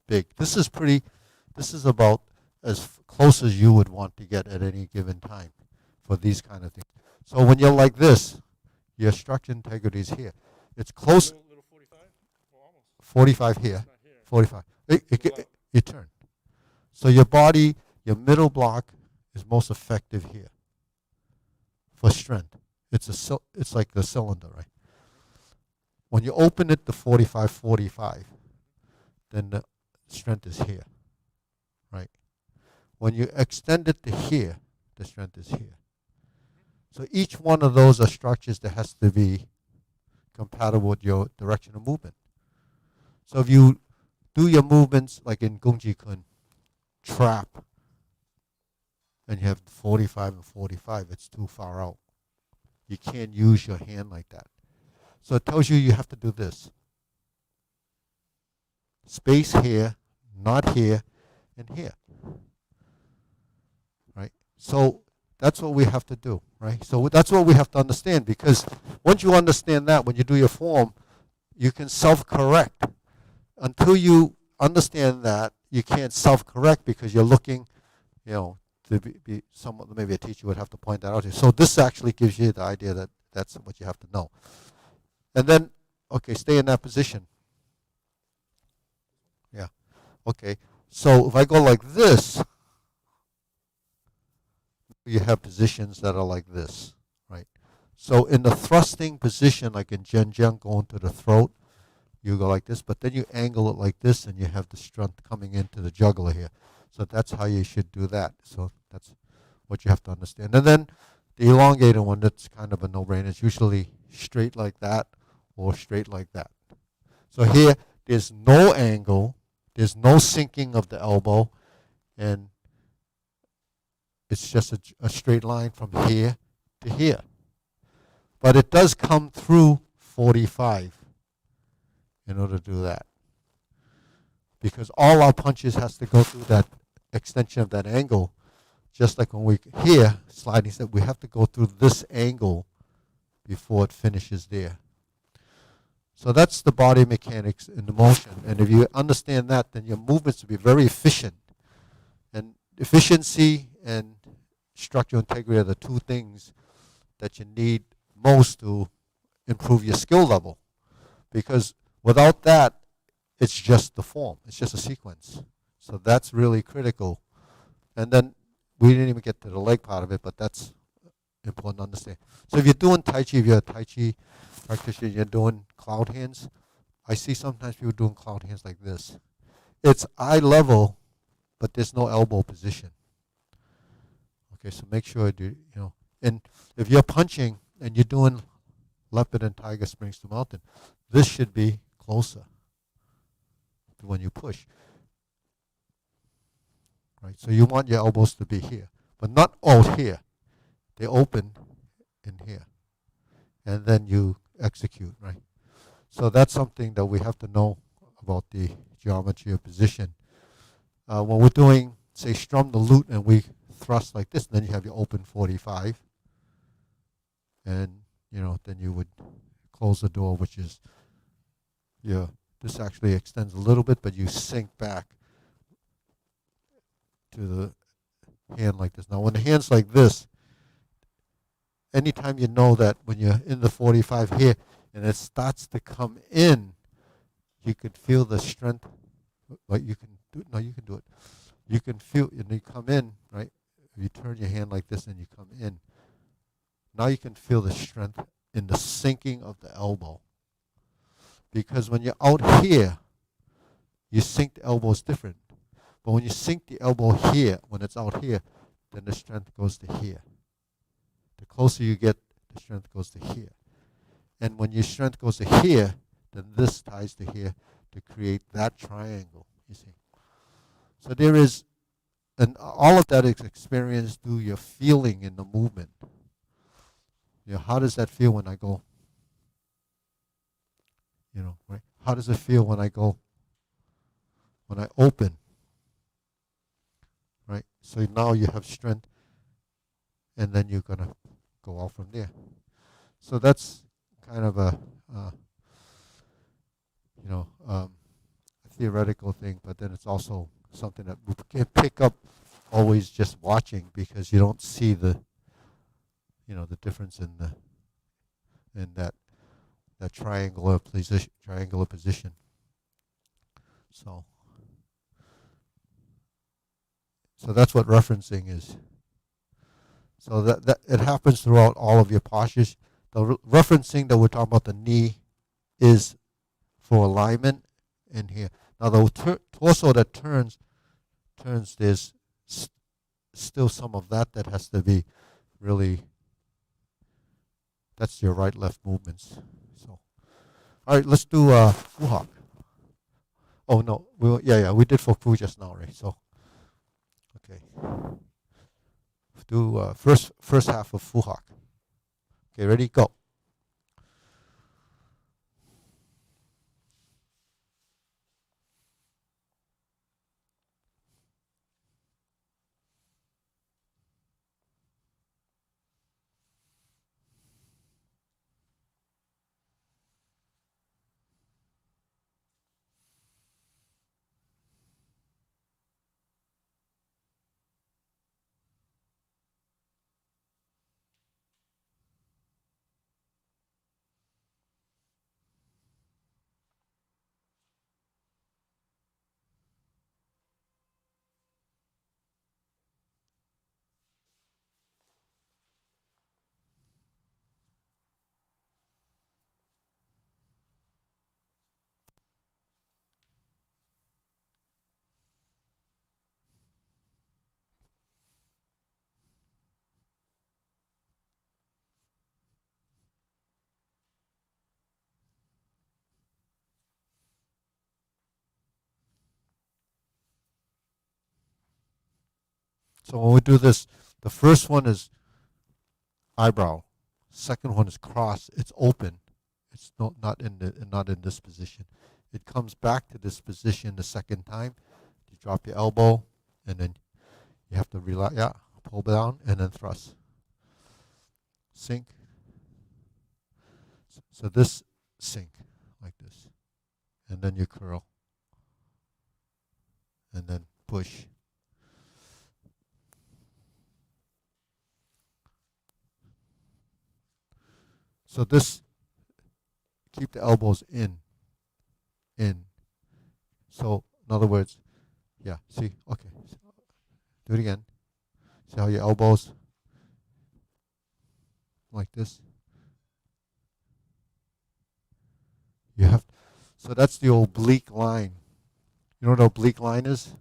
big. This is about as close as you would want to get at any given time for these kind of things. So when you're like this, your structure integrity is here. It's close. Little 45? Well, almost. 45 here. Not here. 45. You turn. So your body, your middle block is most effective here for strength. It's like the cylinder, right? When you open it to 45, then the strength is here, right? When you extend it to here, the strength is here. So each one of those are structures that has to be compatible with your direction of movement. So if you do your movements like in gung kuen, trap, and you have 45 and 45, it's too far out. You can't use your hand like that. So it tells you have to do this. Space here, not here, and here. Right? So that's what we have to do, right? So that's what we have to understand, because once you understand that, when you do your form, you can self-correct. Until you understand that, you can't self-correct because you're looking, to be someone, maybe a teacher would have to point that out to you. So this actually gives you the idea that that's what you have to know. And then, okay, stay in that position. Yeah. Okay. So if I go like this, you have positions that are like this, right? So in the thrusting position, like in Zhenjiang, going to the throat, you go like this, but then you angle it like this, and you have the strength coming into the jugular here. So that's how you should do that. So that's what you have to understand. And then the elongated one, that's kind of a no-brainer. It's usually straight like that or straight like that. So here, there's no angle, there's no sinking of the elbow, and it's just a straight line from here to here. But it does come through 45 in order to do that. Because all our punches has to go through that extension of that angle. Just like when we here, sliding step, we have to go through this angle before it finishes there. So that's the body mechanics in the motion. And if you understand that, then your movements will be very efficient. And efficiency and structural integrity are the two things that you need most to improve your skill level. Because without that, it's just the form. It's just a sequence. So that's really critical. And then we didn't even get to the leg part of it, but that's important to understand. So if you're doing Tai Chi, if you're a Tai Chi practitioner, you're doing cloud hands, I see sometimes people doing cloud hands like this. It's eye level, but there's no elbow position. Okay, so make sure and if you're punching and you're doing leopard and tiger springs to mountain, this should be closer to when you push. Right, so you want your elbows to be here, but not all here. They open in here, and then you execute, right? So that's something that we have to know about the geometry of position. When we're doing, say, strum the lute, and we thrust like this, then you have your open 45, and then you would close the door, which is this actually extends a little bit, but you sink back to the hand like this. Now, when the hand's like this, anytime you know that when you're in the 45 here and it starts to come in, you can feel the strength. But you can do no, you can do it. You can feel, and you come in, right? If you turn your hand like this and you come in, now you can feel the strength in the sinking of the elbow. Because when you're out here, you sink the elbows different. But when you sink the elbow here, when it's out here, then the strength goes to here. The closer you get, the strength goes to here. And when your strength goes to here, then this ties to here to create that triangle, you see. So there is, and all of that is experienced through your feeling in the movement. You know, how does that feel when I go? You know, right? How does it feel when I go? When I open, right? So now you have strength, and then you're gonna go out from there. So that's kind of a, you know, a theoretical thing, but then it's also something that we can pick up always just watching, because you don't see the, you know, the difference in the that triangular position. So that's what referencing is. So that it happens throughout all of your postures. The referencing that we're talking about, the knee, is for alignment in here. Now the torso that turns, there's still some of that has to be really, that's your right-left movements. So, all right, let's do Fu Hawk. Oh no, we did for Fu just now, right? So, okay, do first half of Fu Hawk. Okay, ready, go. So when we do this, the first one is eyebrow. Second one is cross. It's open. It's not in this position. It comes back to this position the second time. You drop your elbow, and then you have to relax. Yeah, pull down and then thrust. Sink. So this sink like this, and then you curl, and then push. So this, keep the elbows in. So in other words, yeah, see, okay. Do it again. See how your elbows, like this? You have, so that's the oblique line. You know what oblique line is?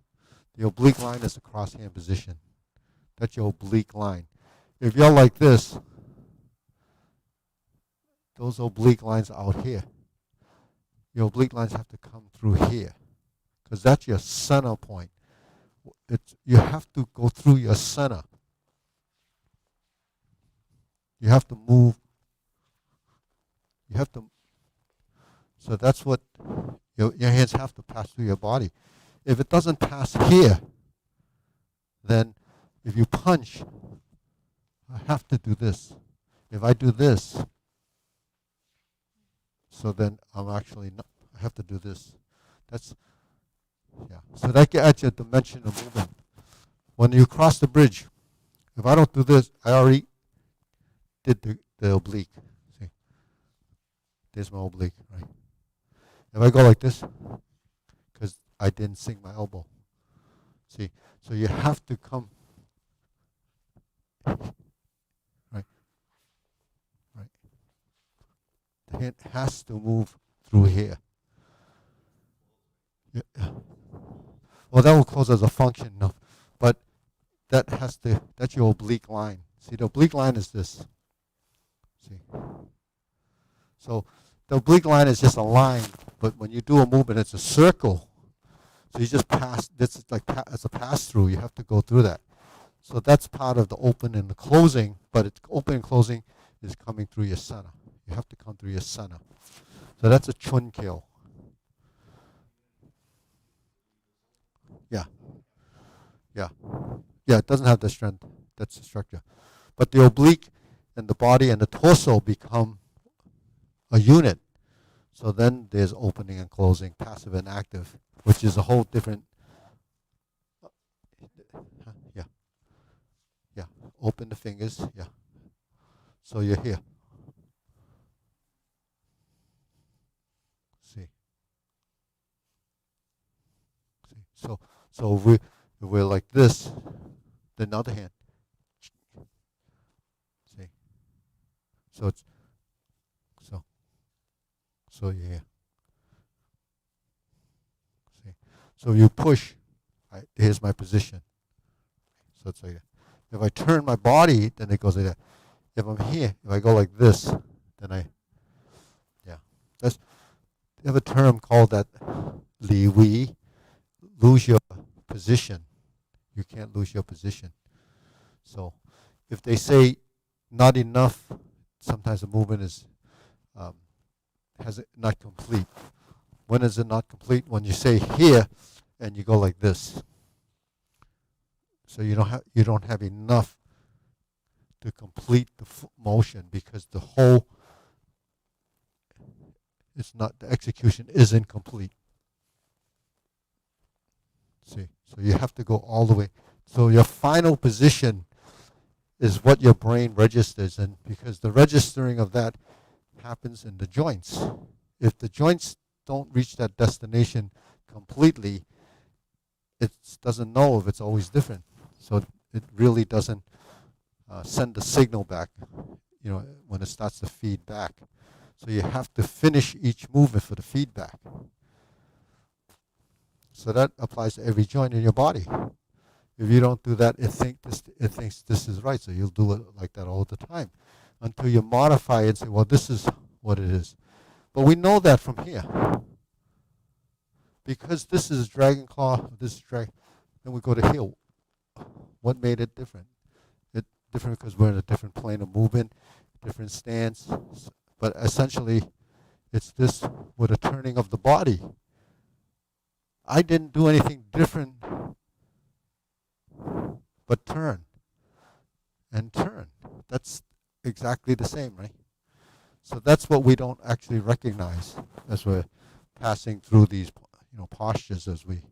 The oblique line is the cross hand position. That's your oblique line. If you're like this, those oblique lines are out here. Your oblique lines have to come through here, because that's your center point. You have to go through your center. You have to move. You have to. So that's what your hands have to pass through your body. If it doesn't pass here, then if you punch, I have to do this. If I do this, so then I'm actually not, I have to do this. That's, yeah. So that adds a dimension of movement. When you cross the bridge, If I don't do this, I already did the oblique. See, there's my oblique, right? If I go like this, because I didn't sink my elbow. See, so you have to come, right, right. The hand has to move through here. Yeah. Well, that will close as a function, no, but that's your oblique line. See, the oblique line is this. See, so the oblique line is just a line, but when you do a movement, it's a circle. So you just pass. This is like as a pass through. You have to go through that. So that's part of the open and the closing. But it's open and closing is coming through your center. You have to come through your center. So that's a chun kill. Yeah, yeah, yeah. It doesn't have the strength. That's the structure. But the oblique and the body and the torso become a unit. So then there's opening and closing, passive and active, which is a whole different. Yeah, yeah. Open the fingers. Yeah. So you're here. See. See. So we're like this. The other hand. See. So it's so you're here. See. So you push. Right, here's my position. So it's like that. If I turn my body, then it goes like that. If I'm here, if I go like this, then that's they have a term called that li wei, lose your position. You can't lose your position. So if they say not enough, sometimes the movement is has it not complete. When is it not complete? When you say here and you go like this. So you don't have enough to complete the motion because the whole the execution isn't complete. See, so you have to go all the way. So your final position is what your brain registers, and because the registering of that happens in the joints. If the joints don't reach that destination completely, it doesn't know if it's always different. So it really doesn't send the signal back, when it starts to feed back. So you have to finish each movement for the feedback. So that applies to every joint in your body. If you don't do that, it thinks this is right, so you'll do it like that all the time until you modify it and say, well, this is what it is. But we know that from here. Because this is dragon claw, this is dragon, then we go to here. What made it different? It's different because we're in a different plane of movement, different stance. But essentially, it's this with a turning of the body. I didn't do anything different but turn and turn. That's exactly the same, right? So that's what we don't actually recognize as we're passing through these postures as we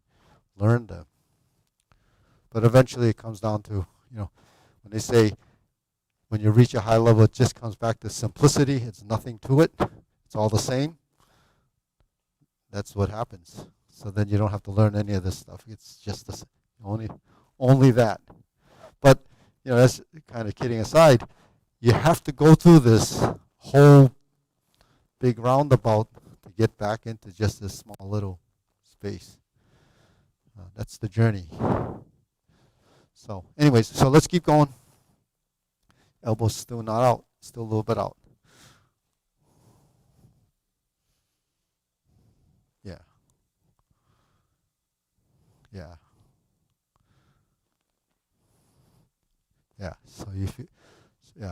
learn them. But eventually it comes down to, when they say when you reach a high level, it just comes back to simplicity. It's nothing to it. It's all the same. That's what happens. So then you don't have to learn any of this stuff. It's just only that. But that's kind of kidding aside. You have to go through this whole big roundabout to get back into just this small little space. That's the journey. So, anyways, so let's keep going. Elbows still not out, still a little bit out. Yeah. Yeah. Yeah. So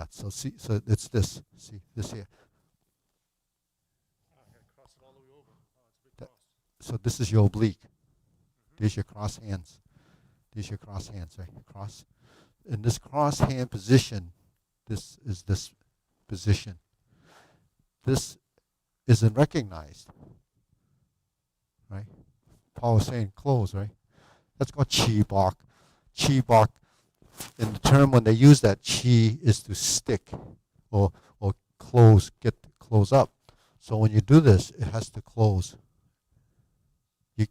so see, so it's this. See this here. I gotta cross it all the way over. Oh, it's a big cross. So this is your oblique. There's your cross hands. These are your cross hands, right? Cross. In this cross hand position, this is this position. This isn't recognized, right? Paul was saying close, right? That's called chi bok. Chi bok in the term when they use that, chi is to stick or close, close up. So when you do this, it has to close. You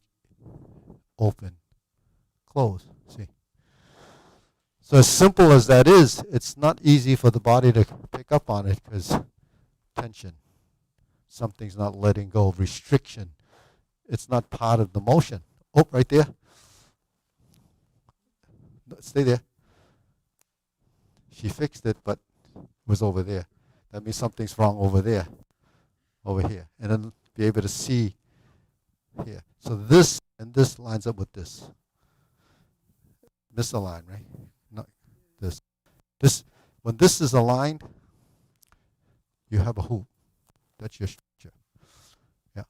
open, close. See. So as simple as that is, it's not easy for the body to pick up on it because tension. Something's not letting go. Restriction. It's not part of the motion. Oh, right there. Stay there. She fixed it, but it was over there. That means something's wrong over there, over here. And then be able to see here. So this and this lines up with this. Misaligned, right? Not this. This, when this is aligned, you have a hoop. That's your structure. Yeah.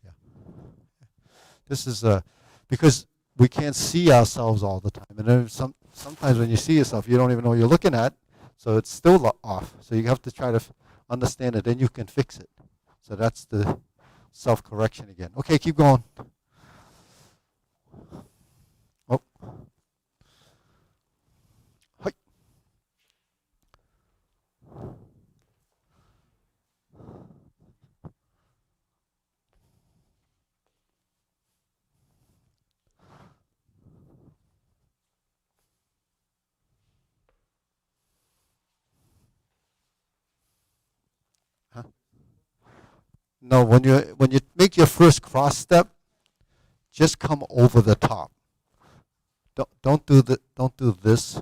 Yeah. This is because we can't see ourselves all the time. And then sometimes when you see yourself, you don't even know what you're looking at. So it's still off. So you have to try to understand it. Then you can fix it. So that's the self-correction again. Okay, keep going. Oh. Hi. Huh? No, when you make your first cross step, just come over the top. Don't do this.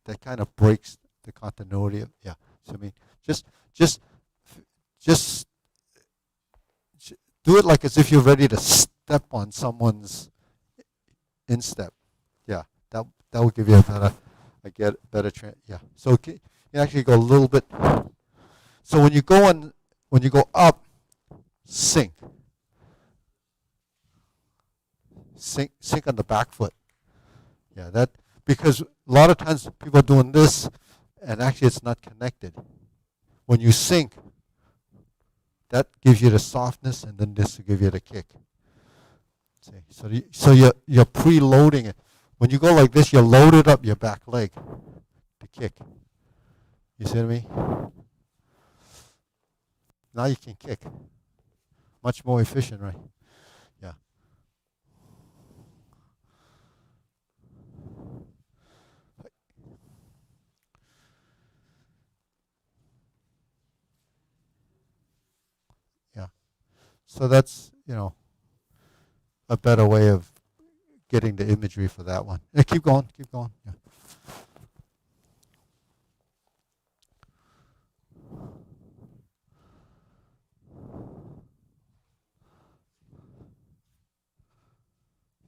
That kind of breaks the continuity of, yeah. So I mean, just just do it like as if you're ready to step on someone's instep. Yeah, that will give you a better yeah. So you actually go a little bit. So when you go up, sink on the back foot. Yeah, that because a lot of times people are doing this, and actually it's not connected. When you sink, that gives you the softness, and then this will give you the kick. See, so you're preloading it. When you go like this, you loaded up your back leg to kick. You see what I mean? Now you can kick. Much more efficient, right? Yeah. Yeah. So that's, a better way of getting the imagery for that one. Yeah, keep going, keep going. Yeah.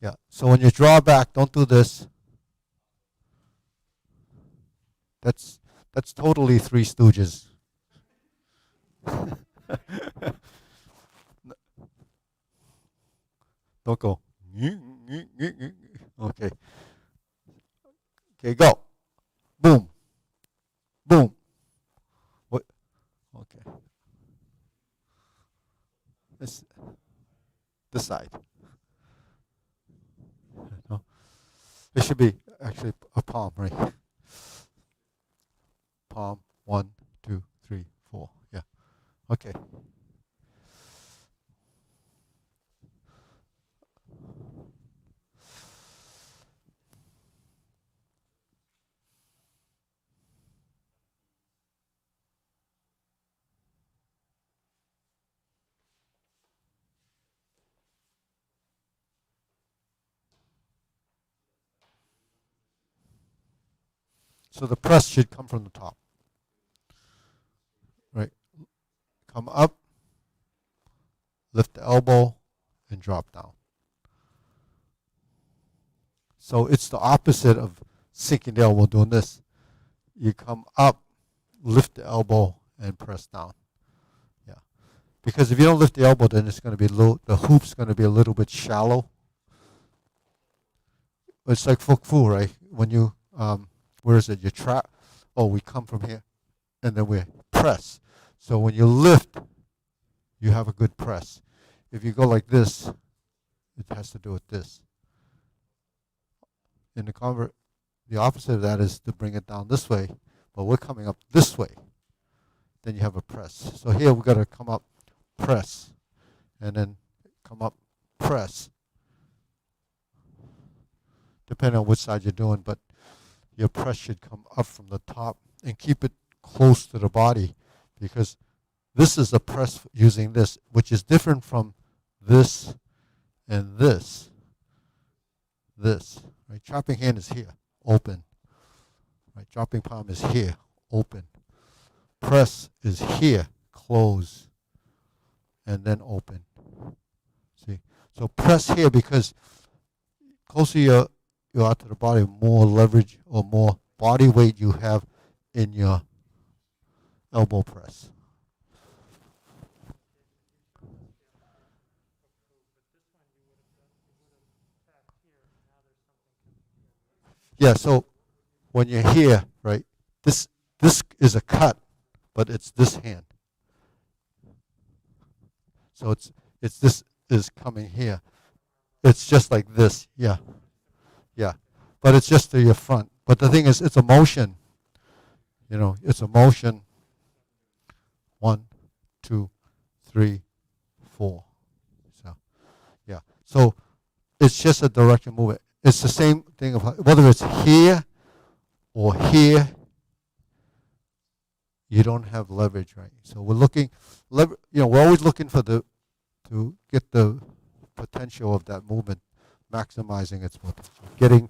Yeah. So when you draw back, don't do this. That's totally Three Stooges. Don't go. Okay. Okay, go. Boom. Boom. What? Okay. This side. No. It should be actually a palm, right? Palm. 1, 2, 3, 4. Yeah. Okay. So the press should come from the top. Right. Come up, lift the elbow, and drop down. So it's the opposite of sinking the elbow doing this. You come up, lift the elbow, and press down. Yeah. Because if you don't lift the elbow, then it's going to be the hoop's going to be a little bit shallow. It's like kungfu, right? When you, where is it? You trap. Oh, we come from here, and then we press. So when you lift, you have a good press. If you go like this, it has to do with this. In the convert, the opposite of that is to bring it down this way, but we're coming up this way. Then you have a press. So here we've got to come up, press, and then come up, press. Depending on which side you're doing, but your press should come up from the top and keep it close to the body, because this is a press using this, which is different from this and this. This, right? Chopping hand is here, open. Right? Dropping palm is here, open. Press is here, close, and then open. See? So press here, because closer you are to the body, more leverage or more body weight you have in your elbow press. Yeah, so when you're here, right, this is a cut, but it's this hand. So it's this is coming here. It's just like this, yeah. Yeah. But it's just to your front. But the thing is, it's a motion. You know, it's a motion. 1, 2, 3, 4. So, yeah. So it's just a direction movement. It's the same thing of whether it's here or here, you don't have leverage, right? So we're looking, we're always looking for to get the potential of that movement, maximizing its potential, getting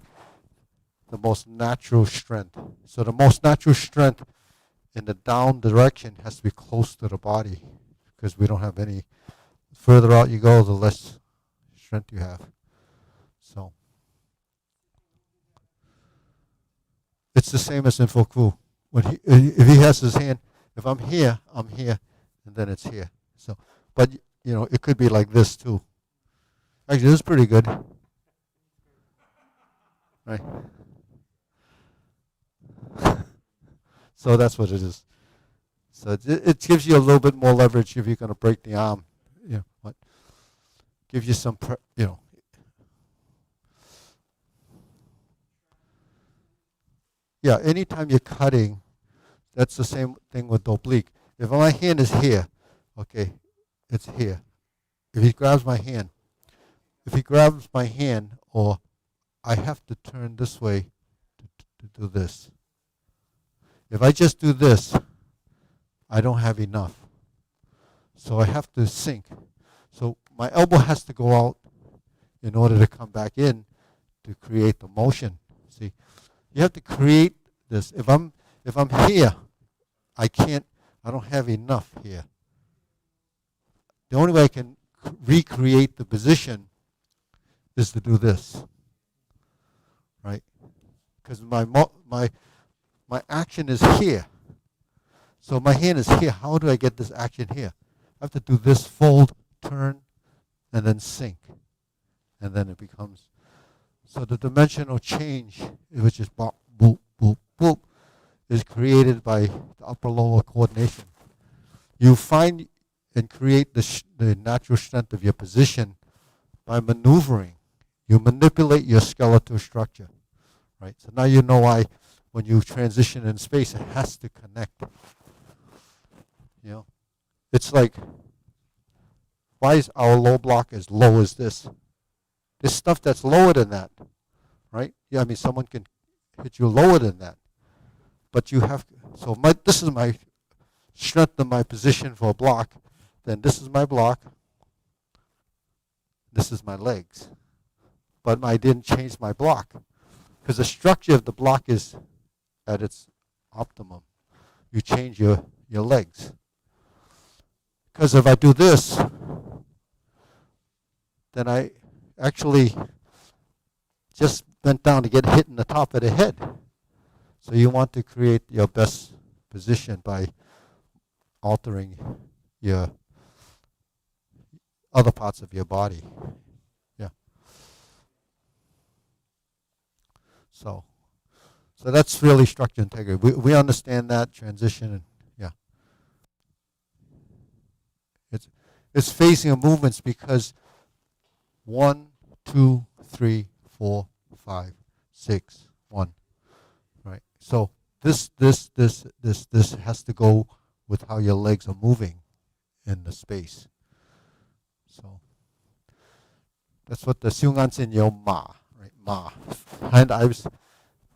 the most natural strength. So the most natural strength in the down direction has to be close to the body, because we don't have any. Further out you go, the less strength you have. So it's the same as in kungfu. If he has his hand, if I'm here, and then it's here. So, but it could be like this too. Actually, this is pretty good, right? So that's what it is. So it gives you a little bit more leverage if you're going to break the arm. What gives you some, Yeah, anytime you're cutting, that's the same thing with the oblique. If my hand is here, okay, it's here. If he grabs my hand, or I have to turn this way to do this. If I just do this, I don't have enough. So I have to sink. So my elbow has to go out in order to come back in to create the motion. See, you have to create this. If I'm here, I don't have enough here. The only way I can recreate the position is to do this, right? Because my action is here. So my hand is here. How do I get this action here? I have to do this, fold, turn, and then sink. And then it becomes. So the dimensional change, which is bop, boop, boop, boop, is created by the upper-lower coordination. You find and create the natural strength of your position by maneuvering. You manipulate your skeletal structure, right? So now you know why when you transition in space, it has to connect. It's like, why is our low block as low as this? There's stuff that's lower than that, right? Yeah, I mean, someone can hit you lower than that. But you have, this is my strength of my position for a block. Then this is my block. This is my legs. But I didn't change my block, because the structure of the block is at its optimum. You change your legs. Because if I do this, then I actually just bent down to get hit in the top of the head. So you want to create your best position by altering your other parts of your body. Yeah. So that's really structure integrity. We understand that transition, and yeah. It's phasing of movements, because 1, 2, 3, 4, 5, 6, 1. So this has to go with how your legs are moving in the space. So that's what the Xungan in your ma, right? Ma. Hand eyes,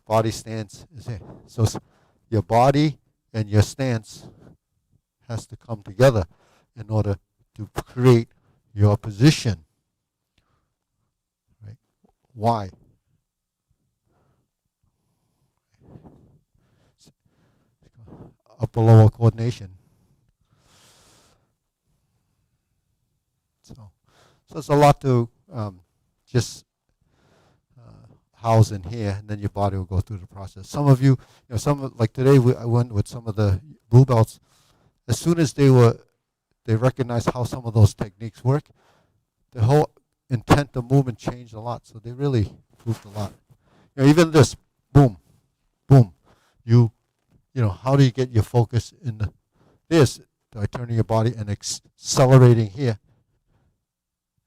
body stance is it. So your body and your stance has to come together in order to create your position. Right? Why? Upper lower coordination. So it's a lot to just house in here, and then your body will go through the process. Some of you, like today, I went with some of the blue belts. As soon as they recognized how some of those techniques work, the whole intent of movement changed a lot. So they really improved a lot. Even this, boom, boom. How do you get your focus in this by turning your body and accelerating here,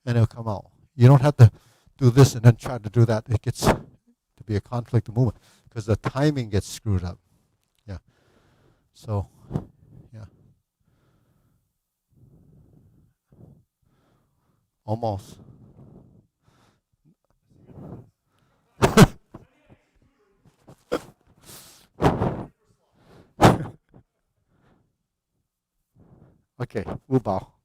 and it'll come out. You don't have to do this and then try to do that. It gets to be a conflict of movement because the timing gets screwed up. Yeah. So, yeah. Almost. Okay, 五宝。